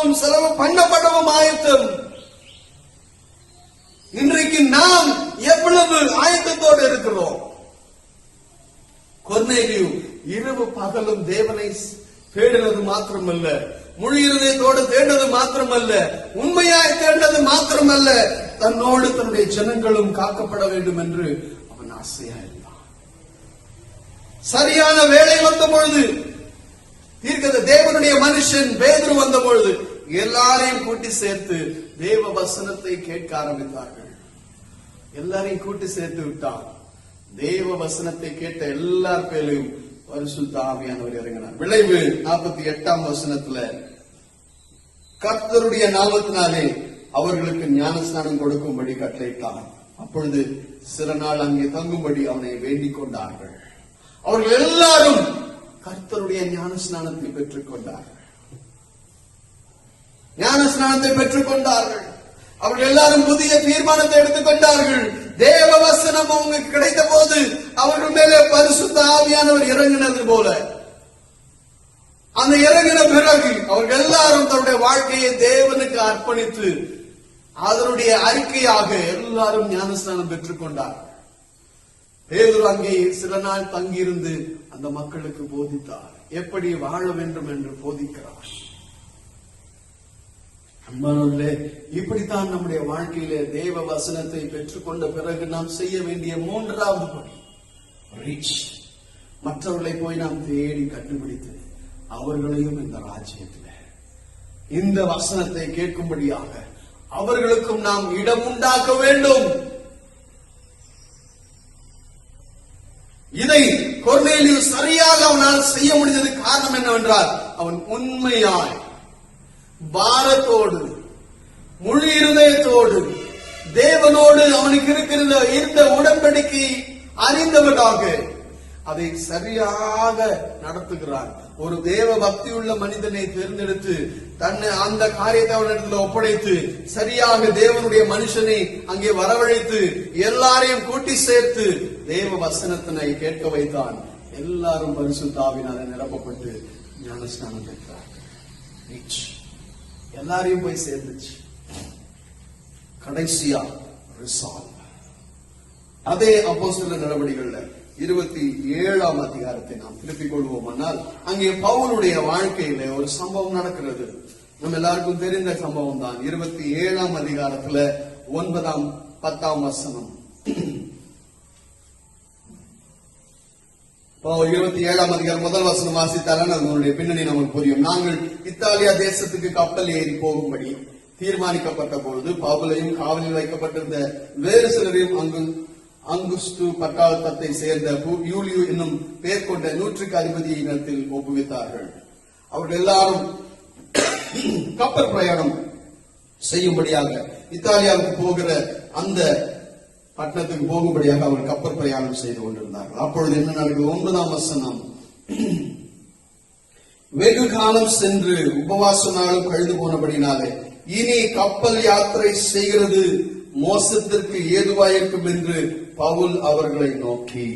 கொடுக்கவும் செலவு பண்ணப்படவும் ஆயத்தம். இன்றைக்கு நாம் எவ்வளவு ஆயத்தத்தோடு இருக்கிறோம்? கொர்நேலியு இரவு பகலும் தேவனை தேடினது மாத்திரமல்ல, முழு இருதயத்தோடு தேடினது மாத்திரமல்ல, உண்மையாய் தேடினது மாத்திரமல்ல, தன்னோடு தன்னுடைய ஜனங்களும் காக்கப்பட வேண்டும் என்று அவன் ஆசையா இருந்தான். சரியான வேலை வந்த பொழுது, தேவனுடைய மனுஷன் பேதுரு வந்த பொழுது எல்லாரையும் கூட்டி சேர்த்து தேவ வசனத்தை கேட்க ஆரம்பித்தார்கள். எல்லாரையும் கூட்டி சேர்த்து விட்டான். தேவ வசனத்தை கேட்ட எல்லார் பேரையும் பரிசுத்த ஆவியானவர் இறங்கினார். விளைவு 48ஆம் வசனத்துல, கர்த்தருடைய நாமத்தினாலே அவர்களுக்கு ஞானஸ்நானம் கொடுக்கும்படி கட்டளையிட்டார். அப்பொழுது சில நாள் அங்கே தங்கும்படி அவனை வேண்டிக் கொண்டார்கள். அவர்கள் எல்லாரும் கர்த்தருடைய ஞானஸ்நானத்தை பெற்றுக் கொண்டார்கள். ஞானஸ்நானத்தை பெற்றுக் கொண்டார்கள். அவர்கள் எல்லாரும் புதிய தீர்மானத்தை எடுத்துக் கொண்டார்கள். தேவ வசனம் அவங்களுக்கு கிடைத்த போது அவர்கள் மேலே பரிசுத்த ஆவியானவர் இறங்கினது போல, அந்த இறங்கின பிறகு அவர்கள் எல்லாரும் தன்னுடைய வாழ்க்கையை தேவனுக்கு அர்ப்பணித்து அதனுடைய அறிக்கையாக எல்லாரும் ஞானஸ்நானம் பெற்றுக் கொண்டார்கள். பேதுரு அங்கே சில நாள் தங்கியிருந்து அந்த மக்களுக்கு போதித்தார். எப்படி வாழ வேண்டும் என்று போதிக்கிறார். அன்பானவர்களே, இப்படித்தான் நம்முடைய வாழ்க்கையிலே தேவ வசனத்தை பெற்றுக்கொண்ட பிறகு நாம் செய்ய வேண்டிய 3வது படி ரீச். மற்றவர்களை போய் நாம் தேடி கண்டுபிடித்து அவர்களையும் இந்த ராஜ்யத்தில் இந்த வசனத்தை கேட்கும்படியாக அவர்களுக்கும் நாம் இடம் உண்டாக்க வேண்டும். இதை கொர்நேலியு சரியாக அவனால் செய்ய முடிந்தது. காரணம் என்னவென்றால், அவன் உண்மையாய் பாரத்தோடு முழு இருதயத்தோடு தேவனோடு அவனுக்கு இருந்த உடன்படிக்கை அறிந்தவனாக அதை சரியாக நடத்துகிறான். ஒரு தேவ பக்தி உள்ள மனிதனை தேர்ந்தெடுத்து தன்னை அந்த காரியத்தை அவனிடத்தில் ஒப்படைத்து சரியாக தேவனுடைய மனுஷனை அங்கே வரவழைத்து எல்லாரையும் கூட்டி சேர்த்து தேவ வசனத்தினை கேட்க வைத்தான். எல்லாரும் பரிசுத்த ஆவியினாலே நிரப்பப்பட்டு ஞானஸ்நானம் பெற்றார்கள். எல்லாரையும் போய் சேர்ந்துச்சு. கடைசியா ரிசால்வ். அதே அப்போஸ்தலர் நடவடிக்கைகள்ல 27ஆம் அதிகாரத்தை நாம் திருப்பிக் கொள்வோமானால், அங்கே பவுலுடைய வாழ்க்கையில ஒரு சம்பவம் நடக்கிறது. நம்ம எல்லாருக்கும் தெரிந்த சம்பவம் தான். 27ஆம் அதிகாரத்துல 9ஆம் 10ஆம் வசனம். 27ஆம் அதிகாரம் முதல் வசனம் வாசித்தாலும் அதனுடைய பின்னணி நமக்கு புரியும். நாங்கள் இத்தாலியா தேசத்துக்கு கப்பல் ஏறி போகும்படி தீர்மானிக்கப்பட்ட பொழுது பவுலையும் காவலில் வைக்கப்பட்டிருந்த வேறு சிலரையும் அங்குஸ்து பட்டாளத்தை சேர்ந்த யூலியு என்னும் பெயர் கொண்ட 100க்கு அதிபதியினத்தில் ஒப்புவித்தார்கள். அவர்கள் எல்லாரும் கப்பல் பிரயாணம் செய்யும்படியாக இத்தாலியாவுக்கு போகிற அந்த பட்டணத்துக்கு போகும்படியாக அவர் கப்பல் பிரயாணம் செய்து கொண்டிருந்தார்கள். அப்பொழுது என்ன நடக்குது? 9ஆம் வசனம். வெகு காலம் சென்று உபவாச நாளும் கழிந்து போனபடினாலே இனி கப்பல் யாத்திரை செய்கிறது மோசத்திற்கு ஏதுவாயிருக்கும் என்று பவுல் அவர்களை நோக்கி,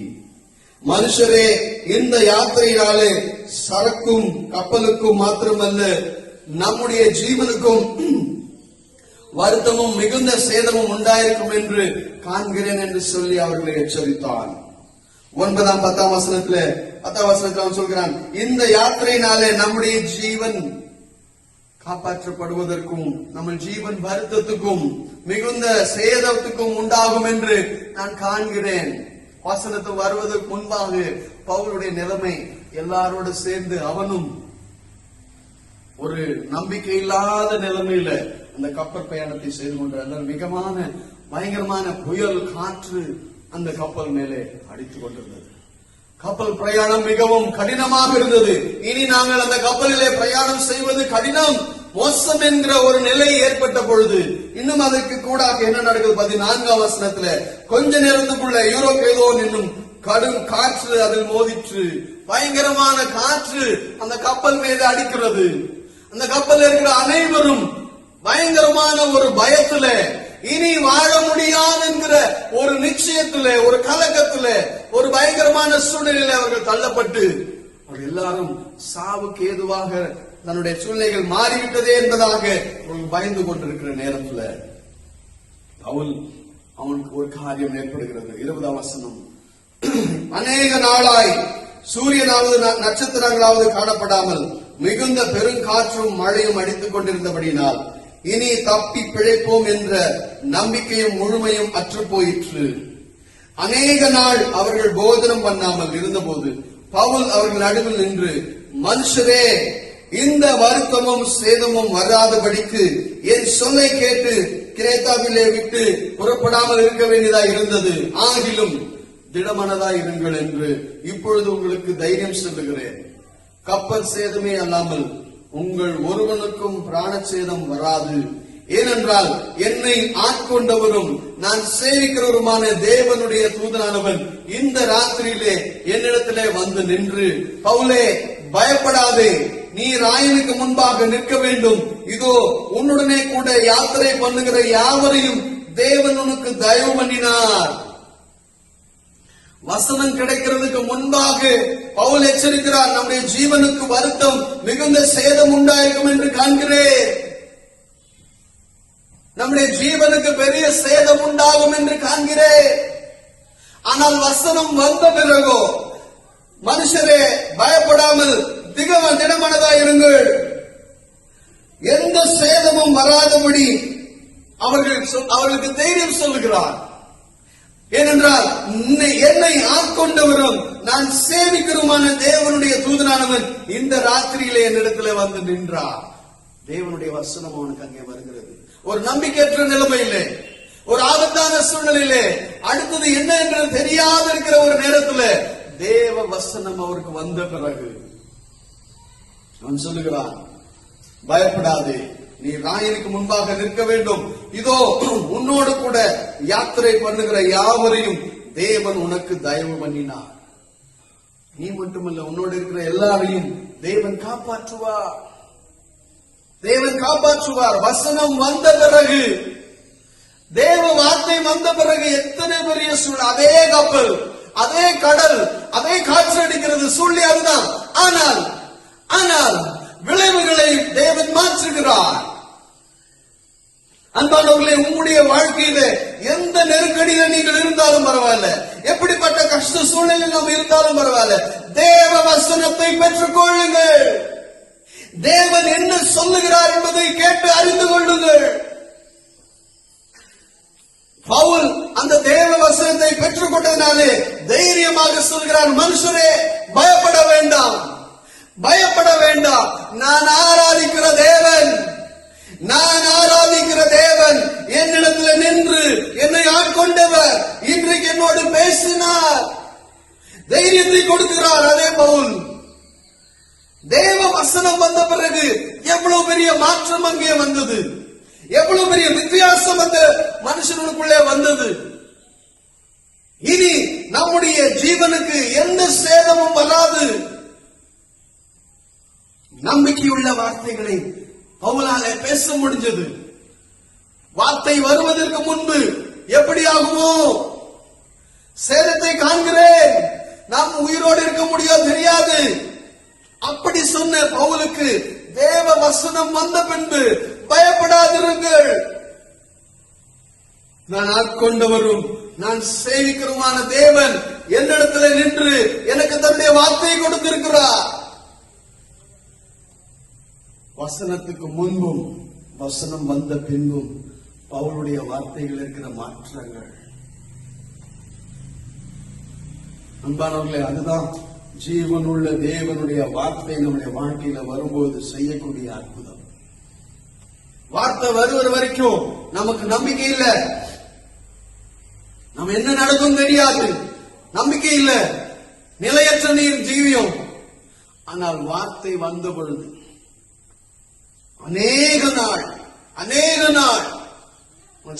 மனுஷரே, இந்த யாத்திரையினாலே சரக்கும் கப்பலுக்கும் மாத்திரமல்ல நம்முடைய ஜீவனுக்கும் வருத்தமும் மிகுந்த சேதமும் உண்டாயிருக்கும் என்று காண்கிறேன் என்று சொல்லி அவர்களை எச்சரித்தான். 9ஆம் 10ஆம் வசனத்துல 10ஆம் வசனத்துல அவன் சொல்கிறான், இந்த யாத்திரையினாலே நம்முடைய ஜீவன் காப்பாற்றப்படுவதற்கும் நம்ம ஜீவன் வருத்தத்துக்கும் மிகுந்த சேதத்துக்கும் உண்டாகும் என்று நான் காண்கிறேன். வசனத்து வருவதற்கு முன்பாக பவுலுடைய நிலைமை எல்லாரோடு சேர்ந்து அவனும் ஒரு நம்பிக்கை இல்லாத நிலைமையில அந்த கப்பல் பயணத்தை செய்து கொண்டிருந்தார். மிகமான பயங்கரமான புயல் காற்று அந்த கப்பல் மேலே அடித்துக் கொண்டிருந்தது. கப்பல் பிரயாணம் மிகவும் கடினமாக இருந்தது. இனி நாங்கள் அந்த கப்பலிலே பிரயாணம் செய்வது கடினம், மோசம் என்கிற ஒரு நிலை ஏற்பட்ட பொழுது இன்னும் அதற்கு கூட என்ன நடக்குது? 14ஆம் வசனத்துல கொஞ்ச நேரத்துக்குள்ள யூரோகேதோன் என்னும் கடும் காற்று அதில் மோதிற்று. பயங்கரமான காற்று அந்த கப்பல் மீது அடிக்கிறது. அந்த கப்பல் இருக்கிற அனைவரும் பயங்கரமான ஒரு பயத்துல, இனி வாழ முடியாது என்கிற ஒரு நிச்சயத்துல, ஒரு கலக்கத்துல, ஒரு பயங்கரமான சூழ்நிலையில அவர்கள் தள்ளப்பட்டு அவர்கள் எல்லாரும் சாவுக்கு ஏதுவாக தன்னுடைய சூழ்நிலைகள் மாறிவிட்டதே என்பதாக பயந்து கொண்டிருக்கிற நேரத்துல அவனுக்கு ஒரு காரியம் ஏற்படுகிறது. 20ஆம் வசனம், அநேக நாளாய் சூரியனாவது நட்சத்திரங்களாவது காணப்படாமல் மிகுந்த பெருங்காற்றும் மழையும் அடித்துக் கொண்டிருந்தபடியினால் இனி தப்பி பிழைப்போம் என்ற நம்பிக்கையும் முழுமையும் அற்று போயிற்று. அநேக நாள் அவர்கள் போதனம் பண்ணாமல் இருந்தபோது பவுல் அவர்கள் நடுவில் நின்று, மனுஷரே, இந்த வருத்தமும் சேதமும் வராதபடிக்கு என் சொல்லை கேட்டு கிரேத்தாவிலே விட்டு புறப்படாமல் இருக்க வேண்டியதாக இருந்தது. ஆகிலும் திடமனதாய் இருங்கள் என்று இப்பொழுது உங்களுக்கு தைரியம் சொல்லுகிறேன். கப்பல் சேதமே அல்லாமல் உங்கள் ஒருவனுக்கும் பிராணச்சேதம் வராது. ஏனென்றால் என்னை ஆட்கொண்டவரும் நான் சேவிக்கிறவருமான தேவனுடைய தூதனானவன் இந்த ராத்திரியிலே என்னிடத்திலே வந்து நின்று, பவுலே, பயப்படாதே, நீ ராயனுக்கு முன்பாக நிற்க வேண்டும். இதோ உன்னுடனே கூட யாத்திரை பண்ணுகிற யாவரையும் தேவன் உனக்கு தயவு பண்ணினார். வசனம் கிடைக்கிறதுக்கு முன்பாக பவுல் எச்சரிக்கிறார், நம்முடைய ஜீவனுக்கு வருத்தம் மிகுந்த சேதம் உண்டாயிருக்கும் என்று காண்கிறேன். நம்முடைய ஜீவனுக்கு பெரிய சேதம் உண்டாகும் என்று காண்கிறேன். ஆனால் வசனம் வந்த பிறகோ, மனுஷரே, பயப்படாமல் திடமனதாய் இருங்கள், எந்த சேதமும் வராதபடி அவர்களுக்கு தைரியம் சொல்லுகிறார். ஏனென்றால் என்னை ஆட்கொண்டவரும் நான் சேவிக்கிறதுமான தேவனுடைய தூதனானவன் இந்த ராத்திரியிலே என்னிடத்தில் வந்து நின்றார். தேவனுடைய வசனம் அவனுக்கு அங்கே வருகிறது. ஒரு நம்பிக்கையற்ற நிலைமையிலே, ஒரு ஆபத்தான சூழ்நிலையிலே, அடுத்தது என்ன என்று தெரியாத இருக்கிற ஒரு நேரத்தில் தேவ வசனம் அவருக்கு வந்த பிறகு அவன் சொல்லுகிறான், பயப்படாதே, நீ ராயனுக்கு முன்பாக நிற்க வேண்டும். இதோ உன்னோடு கூட யாத்திரை பண்ணுகிற யாவரையும் தேவன் உனக்கு தயவு பண்ணினார். நீ மட்டுமல்ல, உன்னோடு இருக்கிற எல்லாரையும் தேவன் காப்பாற்றுவார். தேவன் காப்பாற்றுவார். வசனம் வந்த பிறகு, தேவ வார்த்தை வந்த பிறகு எத்தனை பெரிய சூழல், அதே கப்பல், அதே கடல், அதே காற்று அடிக்கிறது, சூழ்நிலை அதுதான். ஆனால் விளைவுகளை தேவன் மாற்றுகிறார். அன்பானவர்களே, உங்களுடைய வாழ்க்கையில எந்த நெருக்கடியில நீங்கள் இருந்தாலும் பரவாயில்ல, எப்படிப்பட்ட கஷ்ட சூழ்நிலையில் நாம் இருந்தாலும் பரவாயில்ல, தேவ வசனத்தை பெற்றுக் கொள்ளுங்கள். தேவன் என்ன சொல்லுகிறார் என்பதை கேட்டு அறிந்து கொள்ளுங்கள். பவுல் அந்த தேவ வசனத்தை பெற்றுக் கொண்டதினாலே தைரியமாக சொல்கிறார், மனுஷரே, பயப்பட வேண்டாம், பயப்பட வேண்டாம். நான் ஆராதிக்கிற தேவன் என்னிடத்தில் நின்று என்னை ஆட்கொண்டவர் இன்றைக்கு என்னோடு பேசினார். தைரியத்தை கொடுக்கிறார். அதே பவுல் தேவ வசனம் வந்த பிறகு எவ்வளவு பெரிய மாற்றம் அங்கே வந்தது, எவ்வளவு பெரிய வித்தியாசம் அந்த மனுஷனுக்குள்ளே வந்தது. இனி நம்முடைய ஜீவனுக்கு எந்த சேதமும் வராது. நம்பிக்கையுள்ள வார்த்தைகளை பவுலாலே பேச முடிஞ்சது. வார்த்தை வருவதற்கு முன்பு எப்படி ஆகுமோ, சேதத்தை காண்கிறேன், நாம் உயிரோடு இருக்க முடியாது, தெரியாது. அப்படி சொன்ன பவுலுக்கு தேவ வசனம் வந்த பின்பு, பயப்படாதிருங்கள், நான் ஆட்கொண்டவரும் நான் சேவிக்கிறதுமான தேவன் என்னிடத்தில் நின்று எனக்கு தன்னுடைய வார்த்தையை கொடுத்திருக்கிறார். வசனத்துக்கு முன்பும் வசனம் வந்த பின்பும் பவுலுடைய வார்த்தைகள் இருக்கிற மாற்றங்கள். அன்பானவர்களே, அதுதான் ஜீவனுள்ள தேவனுடைய வார்த்தை நம்முடைய வாழ்க்கையில வரும்போது செய்யக்கூடிய அற்புதம். வார்த்தை வருகிற வரைக்கும் நமக்கு நம்பிக்கை இல்ல, நம்ம என்ன நடக்கும் தெரியாது, நம்பிக்கை இல்ல, நிலையற்ற நீர் ஜீவியம். ஆனால் வார்த்தை வந்த பொழுது அநேக நாள்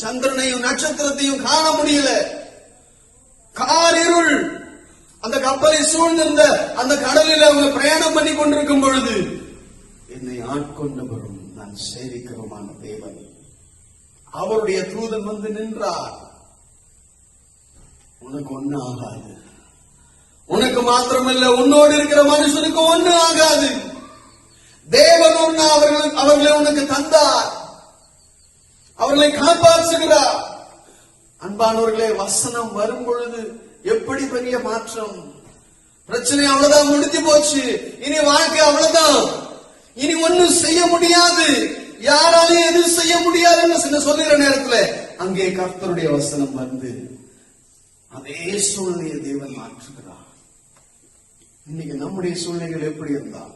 சந்திரனையும் நட்சத்திரத்தையும் காண முடியல, காரிருள் அந்த கப்பலை சூழ்ந்திருந்த அந்த கடலில் அவங்க பிரயாணம் பண்ணி கொண்டிருக்கும் பொழுது, என்னை ஆட்கொண்டவரும் நான் சேவிக்கிறோமான தேவன் அவருடைய தூதன் வந்து நின்றார். உனக்கு ஒண்ணு ஆகாது, உனக்கு மாத்திரமல்ல, உன்னோடு இருக்கிற மனுஷனுக்கு ஒண்ணு ஆகாது. தேவன் ஒண்ணு அவர்களை உனக்கு தந்தார், அவர்களை காப்பாற்றுகிறார். அன்பானவர்களே, வசனம் வரும் பொழுது எப்படி பெரிய மாற்றம்! பிரச்சனை அவ்வளவுதான், முடிஞ்சு போச்சு. இனி வாழ்க்கை அவ்வளவுதான், இனி ஒன்னும் செய்ய முடியாது, யாராலையும் எதுவும் செய்ய முடியாதுன்னு சொல்லுகிற நேரத்துல அங்கே கர்த்தருடைய வசனம் வந்து அதே சூழ்நிலையை தேவன் மாற்றுகிறார். இன்னைக்கு நம்முடைய சூழ்நிலைகள் எப்படி இருந்தால்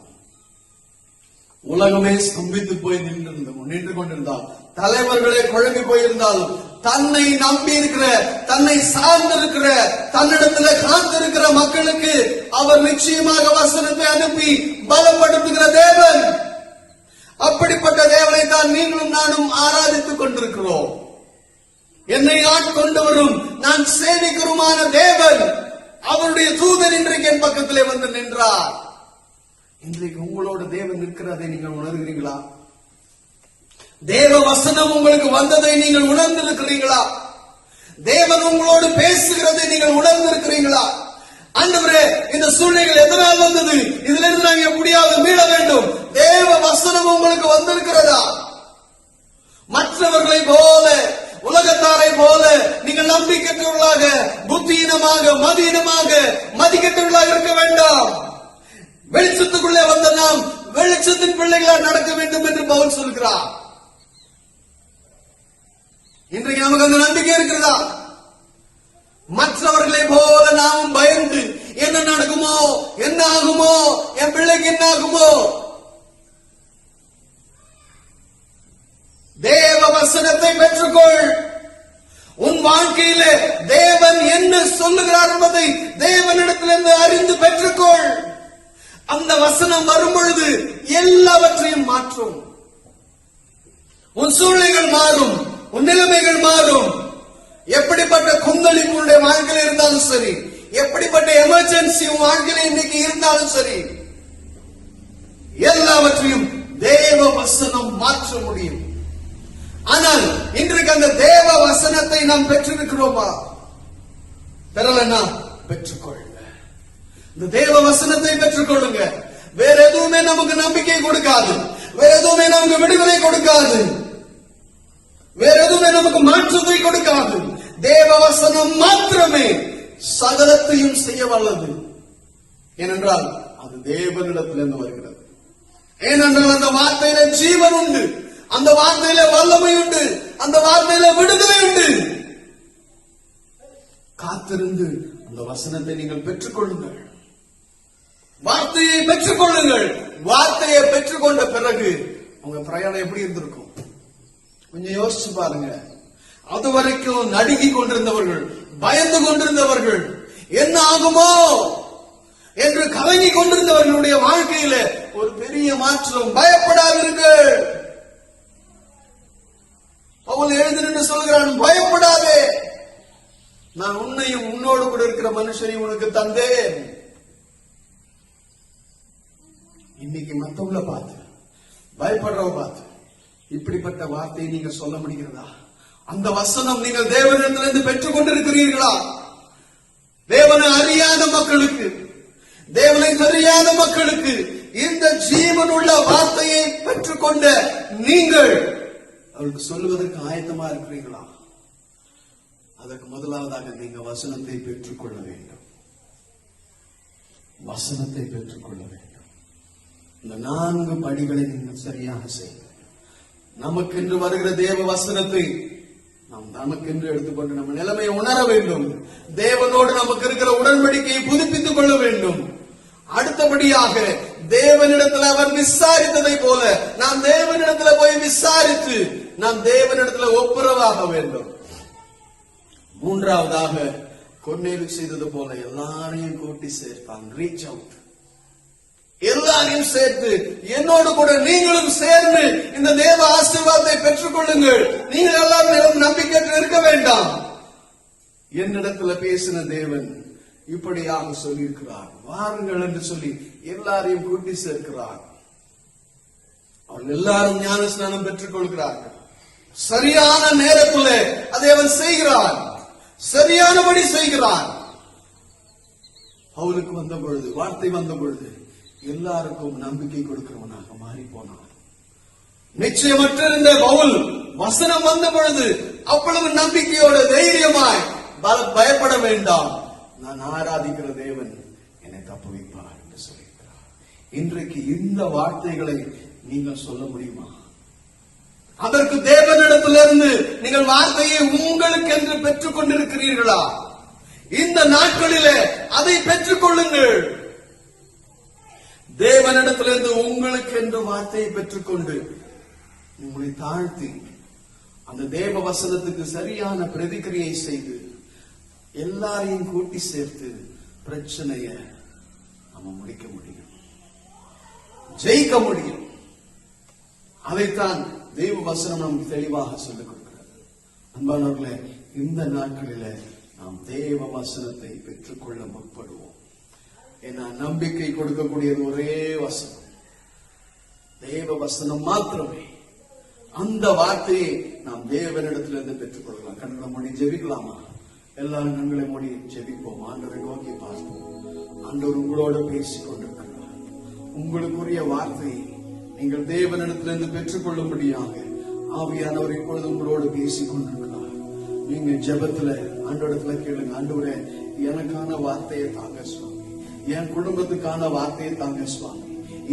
உலகமே ஸ்தம்பித்து போய் நின்று கொண்டிருந்தால், தலைவர்களே குழம்பி போயிருந்தாலும், தன்னை நம்பி இருக்கிற, தன்னை சார்ந்திருக்கிற, தன்னிடத்துல காத்திருக்கிற மக்களுக்கு அவர் நிச்சயமாக வசனத்தை அனுப்பி பலப்படுத்துகிற தேவன். அப்படிப்பட்ட தேவனை தான் நீங்களும் நானும் ஆராதித்துக் கொண்டிருக்கிறோம். என்னை ஆட்கொண்டவரும் நான் சேவிக்கிறோமான தேவன், அவருடைய தூதன் இன்றைக்கு என் பக்கத்திலே வந்து நின்றார். இன்றைக்கு உங்களோட தேவன் நிற்கிறதை நீங்கள் உணர்கிறீங்களா? தேவ வசனம் உங்களுக்கு வந்ததை நீங்கள் உணர்ந்திருக்கிறீங்களா? தேவன் உங்களோடு பேசுகிறதை நீங்கள் உணர்ந்திருக்கிறீங்களா? ஆண்டவரே, இந்த சூழ்நிலைகள் எதனால் வந்தது, இதுல இருந்து நாங்கள் எப்படியாவது மீள வேண்டும். தேவ வசனம் உங்களுக்கு வந்திருக்கிறதா? மற்றவர்களை போல, உலகத்தாரை போல நீங்கள் நம்பிக்கையற்றவர்களாக, புத்தியினமாக, மதியினமாக, மதிக்கற்றவர்களாக இருக்க வேண்டாம். வெளிச்சத்துக்குள்ளே வந்த நாம் வெளிச்சத்தின் பிள்ளைகளாக நடக்க வேண்டும் என்று பவுல் சொல்கிறார். இன்றைக்கு நமக்கு அந்த நம்பிக்கை இருக்கிறதா? மற்றவர்களை போல நாம் பயந்து என்ன நடக்குமோ, என்ன ஆகுமோ, என் பிள்ளைக்கு என்ன ஆகுமோ? தேவ வசனத்தை பெற்றுக்கொள். உன் வாழ்க்கையில தேவன் என்ன சொல்லுகிறார் என்பதை தேவனிடத்திலிருந்து அறிந்து பெற்றுக்கொள். அந்த வசனம் வரும் பொழுது எல்லாவற்றையும் மாற்றும். உன் சூழ்நிலைகள் மாறும், உன் நிலைமைகள் மாறும். எப்படிப்பட்ட கொந்தளிப்பு உன்னுடைய வாழ்க்கையில் இருந்தாலும் சரி, எப்படிப்பட்ட எமர்ஜென்சி உன் வாழ்க்கையில் இன்னைக்கு இருந்தாலும் சரி, எல்லாவற்றையும் தேவ வசனம் மாற்ற முடியும். ஆனால் இன்றைக்கு அந்த தேவ வசனத்தை நாம் பெற்றிருக்கிறோமா? பெறலன்னா பெற்றுக்கொள்ளுங்க. இந்த தேவ வசனத்தை பெற்றுக்கொள்ளுங்க. வேற எதுவுமே நமக்கு நம்பிக்கை கொடுக்காது, வேற எதுவுமே நமக்கு விடுதலை கொடுக்காது, வேற எதுவுமே நமக்கு மாற்றத்தை கொடுக்காது. தேவ வசனம் மாத்திரமே சகலத்தையும் செய்ய வல்லது. ஏனென்றால் அது தேவனிடத்திலிருந்து வருகிறது. ஏனென்றால் அந்த வார்த்தையில ஜீவன் உண்டு, அந்த வார்த்தையில வல்லமை உண்டு, அந்த வார்த்தையில விடுதலை உண்டு. காத்திருந்து அந்த வசனத்தை நீங்கள் பெற்றுக்கொள்ளுங்கள். வார்த்தையை பெற்றுக்கொள்ளுங்கள். வார்த்தையை பெற்றுக்கொண்ட பிறகு உங்க பிரயாணம் எப்படி இருந்திருக்கும் கொஞ்சம் யோசிச்சு பாருங்க. அது வரைக்கும் நடுங்கி கொண்டிருந்தவர்கள், பயந்து கொண்டிருந்தவர்கள், என்ன ஆகுமோ என்று கலங்கி கொண்டிருந்தவர்களுடைய வாழ்க்கையில ஒரு பெரிய மாற்றம். பயப்படாதீர்கள். பவுல் எழுந்து நின்று சொல்கிறான், பயப்படாதே, நான் உன்னையும் உன்னோடு கூட இருக்கிற மனுஷனையும் உனக்கு தந்தேன். இன்னைக்கு மத்தவங்களை பார்த்து, பயப்படுறவ பார்த்து இப்படிப்பட்ட வார்த்தையை நீங்க சொல்ல முடிகிறதா? அந்த வசனம் நீங்கள் தேவனிடத்திலிருந்து பெற்றுக் கொண்டிருக்கிறீர்களா? தேவனை அறியாத மக்களுக்கு, தேவனை தெரியாத மக்களுக்கு இந்த ஜீவனுள்ள வார்த்தையை பெற்றுக்கொண்ட நீங்கள் அவருக்கு சொல்லுவதற்கு ஆயத்தமா இருக்கிறீர்களா? அதற்கு முதலாவதாக நீங்க வசனத்தை பெற்றுக்கொள்ள வேண்டும். வசனத்தை பெற்றுக்கொள்ள வேண்டும். இந்த 4 படிகளை நீங்கள் சரியாக செய்ய, நமக்கென்று வருகிற தேவ வசனத்தை நாம் நமக்கென்று எடுத்துக்கொண்டு நம்ம நிலைமையை உணர வேண்டும். தேவனோடு நமக்கு இருக்கிற உடன்படிக்கையை புதுப்பித்துக் கொள்ள வேண்டும். அடுத்தபடியாக தேவனிடத்தில் அவர் விசாரித்ததை போல நாம் தேவனிடத்தில் போய் விசாரித்து நாம் தேவனிடத்துல ஒப்புரவாக வேண்டும். மூன்றாவதாக கொர்நேலியு செய்தது போல எல்லாரையும் கூட்டி சேர்த்தான். ரீச் அவுட், எல்லாரையும் சேர்த்து என்னோடு கூட நீங்களும் சேர்ந்து இந்த தேவ ஆசீர்வாதத்தை பெற்றுக் கொள்ளுங்கள். நீங்கள் எல்லாரும் நம்பிக்கையற்று இருக்க வேண்டாம். என்னிடத்துல பேசின தேவன் இப்படியாக சொல்லியிருக்கிறார், வாருங்கள் என்று சொல்லி எல்லாரையும் கூட்டி சேர்க்கிறார். அவர்கள் எல்லாரும் ஞான ஸ்நானம் பெற்றுக் கொள்கிறார்கள். சரியான நேரத்தில் அதை அவன் செய்கிறான், சரியானபடி செய்கிறான். பவுலுக்கு வந்த பொழுது, வார்த்தை வந்த பொழுது எல்லாருக்கும் நம்பிக்கை கொடுக்கிறவனாக மாறி போனான். நிச்சயமற்ற இருந்த பவுல் வசனம் வந்த பொழுது அவ்வளவு நம்பிக்கையோட தைரியமாய் பயப்பட வேண்டாம், நான் ஆராதிக்கிற தேவன் என்னை தப்புவிப்பார் என்று சொல்லியிருக்கிறார். இன்றைக்கு இந்த வார்த்தைகளை நீங்கள் சொல்ல முடியுமா? அதற்கு தேவனிடத்திலிருந்து நீங்கள் வார்த்தையை உங்களுக்கு என்று பெற்றுக் கொண்டிருக்கிறீர்களா? இந்த நாட்களிலே அதை பெற்றுக் கொள்ளுங்கள். தேவனிடத்திலிருந்து உங்களுக்கு என்று வார்த்தையை பெற்றுக்கொண்டு உங்களை தாழ்த்தி அந்த தேவ வசனத்துக்கு சரியான பிரதிக்கிரியை செய்து எல்லாரையும் கூட்டி சேர்த்து பிரச்சனைய நம்ம முடிக்க முடியும், ஜெயிக்க முடியும். அதைத்தான் தேவ வசனம் நமக்கு தெளிவாக சொல்லிக் கொடுக்கிறது. அன்பானவர்களே, இந்த நாட்களில நாம் தேவ வசனத்தை பெற்றுக்கொள்ள முற்படுவோம். ஏன்னா நம்பிக்கை கொடுக்கக்கூடியது ஒரே வசனம், தேவ வசனம் மாத்திரமே. அந்த வார்த்தையை நாம் தேவனிடத்திலிருந்து பெற்றுக் கொள்ளலாம். கண்களை மூடி ஜெபிக்கலாமா? எல்லாரும் கண்களை மூடி ஜெபிப்போம். ஆண்டவரை நோக்கி பார்ப்போம். ஆண்டவர் உங்களோட பேசிக் கொண்டிருக்கிறார். உங்களுக்குரிய வார்த்தையை நீங்கள் தேவனிடத்திலிருந்து பெற்றுக் கொள்ளும்படியாக ஆவியானவர் இப்பொழுது உங்களோடு பேசிக் கொண்டிருக்கிறார். நீங்க ஜெபத்துல ஆண்டவரிடத்துல கேளுங்க, ஆண்டவரே எனக்கான வார்த்தையை தாங்க சுவாமி, என் குடும்பத்துக்கான வார்த்தையை தாங்க சுவாமி,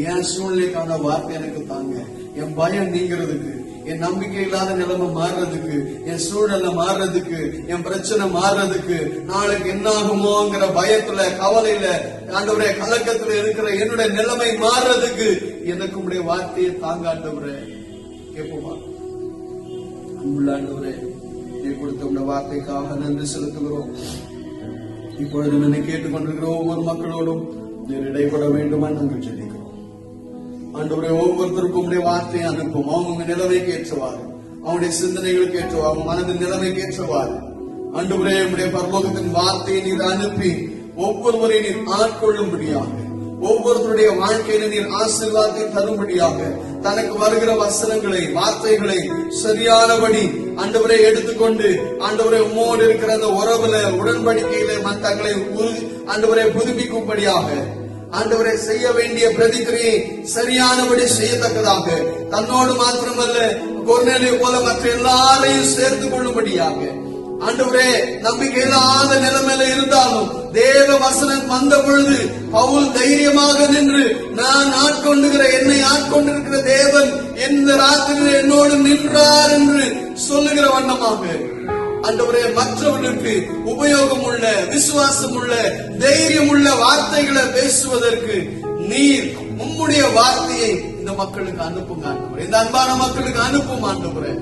என் சூழ்நிலைக்கான வார்த்தை எனக்கு தாங்க, என் பயம் நீங்கிறதுக்கு, என் நம்பிக்கை இல்லாத நிலைமை மாறுறதுக்கு, என் சூழலை மாறுறதுக்கு, என் பிரச்சனை மாறுறதுக்கு, நாளைக்கு என்ன ஆகுமோங்கிற பயத்துல கவலையில ஆண்டவரே கலக்கத்துல இருக்கிற என்னுடைய நிலைமை மாறுறதுக்கு எனக்கு உடைய வார்த்தையை தாங்க ஆண்டவரே. கேட்போமா? அன்புள்ள ஆண்டவரே, நீ கொடுத்த உடைய வார்த்தைக்காக நன்றி செலுத்துகிறோம். இப்பொழுது என்னை கேட்டுக்கொண்டிருக்கிற ஒவ்வொரு மக்களோடும் நீர் இடைப்பட வேண்டுமா நாங்கள் ஜெபிக்கிறோம். ஆண்டவரே, ஒவ்வொருத்தருக்கும் உடைய வார்த்தையை அனுப்பும். அவங்க நிலைமைக்கு ஏற்றவாறு, அவனுடைய சிந்தனைகளுக்கு ஏற்றவாறு, அவங்க மனதின் நிலைமைக்கு ஏற்றவாறு ஆண்டவரே உடைய பரலோகத்தின் வார்த்தையை நீர் அனுப்பி ஒவ்வொருவரை நீர் ஆட்கொள்ளும்படியாக, ஒவ்வொருத்தருடைய வாழ்க்கையில நீர் ஆசீர்வாதத்தை தரும்படியாக, தனக்கு வருகிற வசனங்களை வார்த்தைகளை சரியானபடி ஆண்டவரை எடுத்துக்கொண்டு ஆண்டவரை உம்மோடு இருக்கிற அந்த உறவுல உடன்படிக்கையில தங்களை ஆண்டவரை புதுப்பிக்கும்படியாக, ஆண்டவரை செய்ய வேண்டிய பிரதிக்கிரியை சரியானபடி செய்யத்தக்கதாக, தன்னோடு மாத்திரமல்ல கொர்நேலியை போல மற்ற எல்லாரையும் சேர்த்துக் கொள்ளும்படியாக, ஆண்டவரே நம்பிக்கை இல்லாத நிலைமையில இருந்தாலும் தேவ வசனம் வந்த பொழுது பவுல் தைரியமாக நின்று, நான் ஆட்கொண்டுகிற என்னை ஆட்கொண்டிருக்கிற தேவன் இந்த ராத்திரியில் என்னோடு நின்றார் என்று சொல்லுகிற வண்ணமாக ஆண்டவரே மற்றவர்களுக்கு உபயோகம் உள்ள, விசுவாசம் உள்ள, தைரியம் உள்ள வார்த்தைகளை பேசுவதற்கு நீர் உம்முடைய வார்த்தையை இந்த மக்களுக்கு அனுப்புங்க ஆண்டவரே. இந்த அன்பான மக்களுக்கு அனுப்பும் ஆண்டவரே.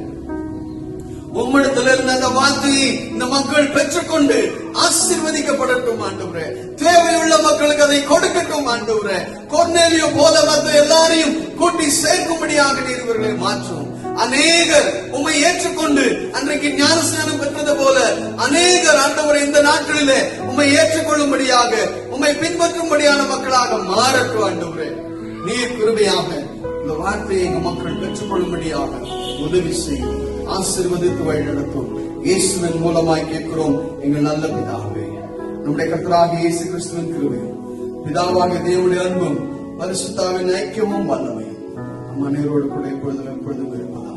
உம்மிடத்திலிருந்து அந்த வார்த்தையை இந்த மக்கள் பெற்றுக்கொண்டு ஆசீர்வதிக்கப்படட்டும் ஆண்டவரே. தேவையுள்ள மக்களுக்கு அதை கொடுக்கட்டும் ஆண்டவரே. கொர்நேலியை போல மற்ற எல்லாரையும் கூட்டி சேர்க்கும்படியாக நீர் இவர்களை மாற்றும். அநேகர் உம்மை ஏற்றுக்கொண்டு அன்றைக்கு ஞானஸ்நானம் பெற்றது போல அநேகர் ஆண்டவரை இந்த நாட்களிலே உம்மை ஏற்றுக்கொள்ளும்படியாக, உம்மை பின்பற்றும்படியான மக்களாக மாறட்டும் ஆண்டவரே. நீர் கிருபையாக இந்த வார்த்தையை எங்க மக்கள் பெற்றுக்கொள்ளும்படியாக உதவி செய்யும், ஆசீர்வதித்து வழிநடத்தும். இயேசுவின் மூலமாய் கேட்கிறோம் எங்கள் நல்ல பிதாவே. நம்முடைய கர்த்தராகிய இயேசு கிறிஸ்துவின் கிருபையும் பிதாவாகிய தேவனுடைய அன்பும் பரிசுத்தாவின் ஐக்கியமும் வல்லமையும் நம் அனைவரோடு கூட எப்பொழுதும் இருப்பதாக.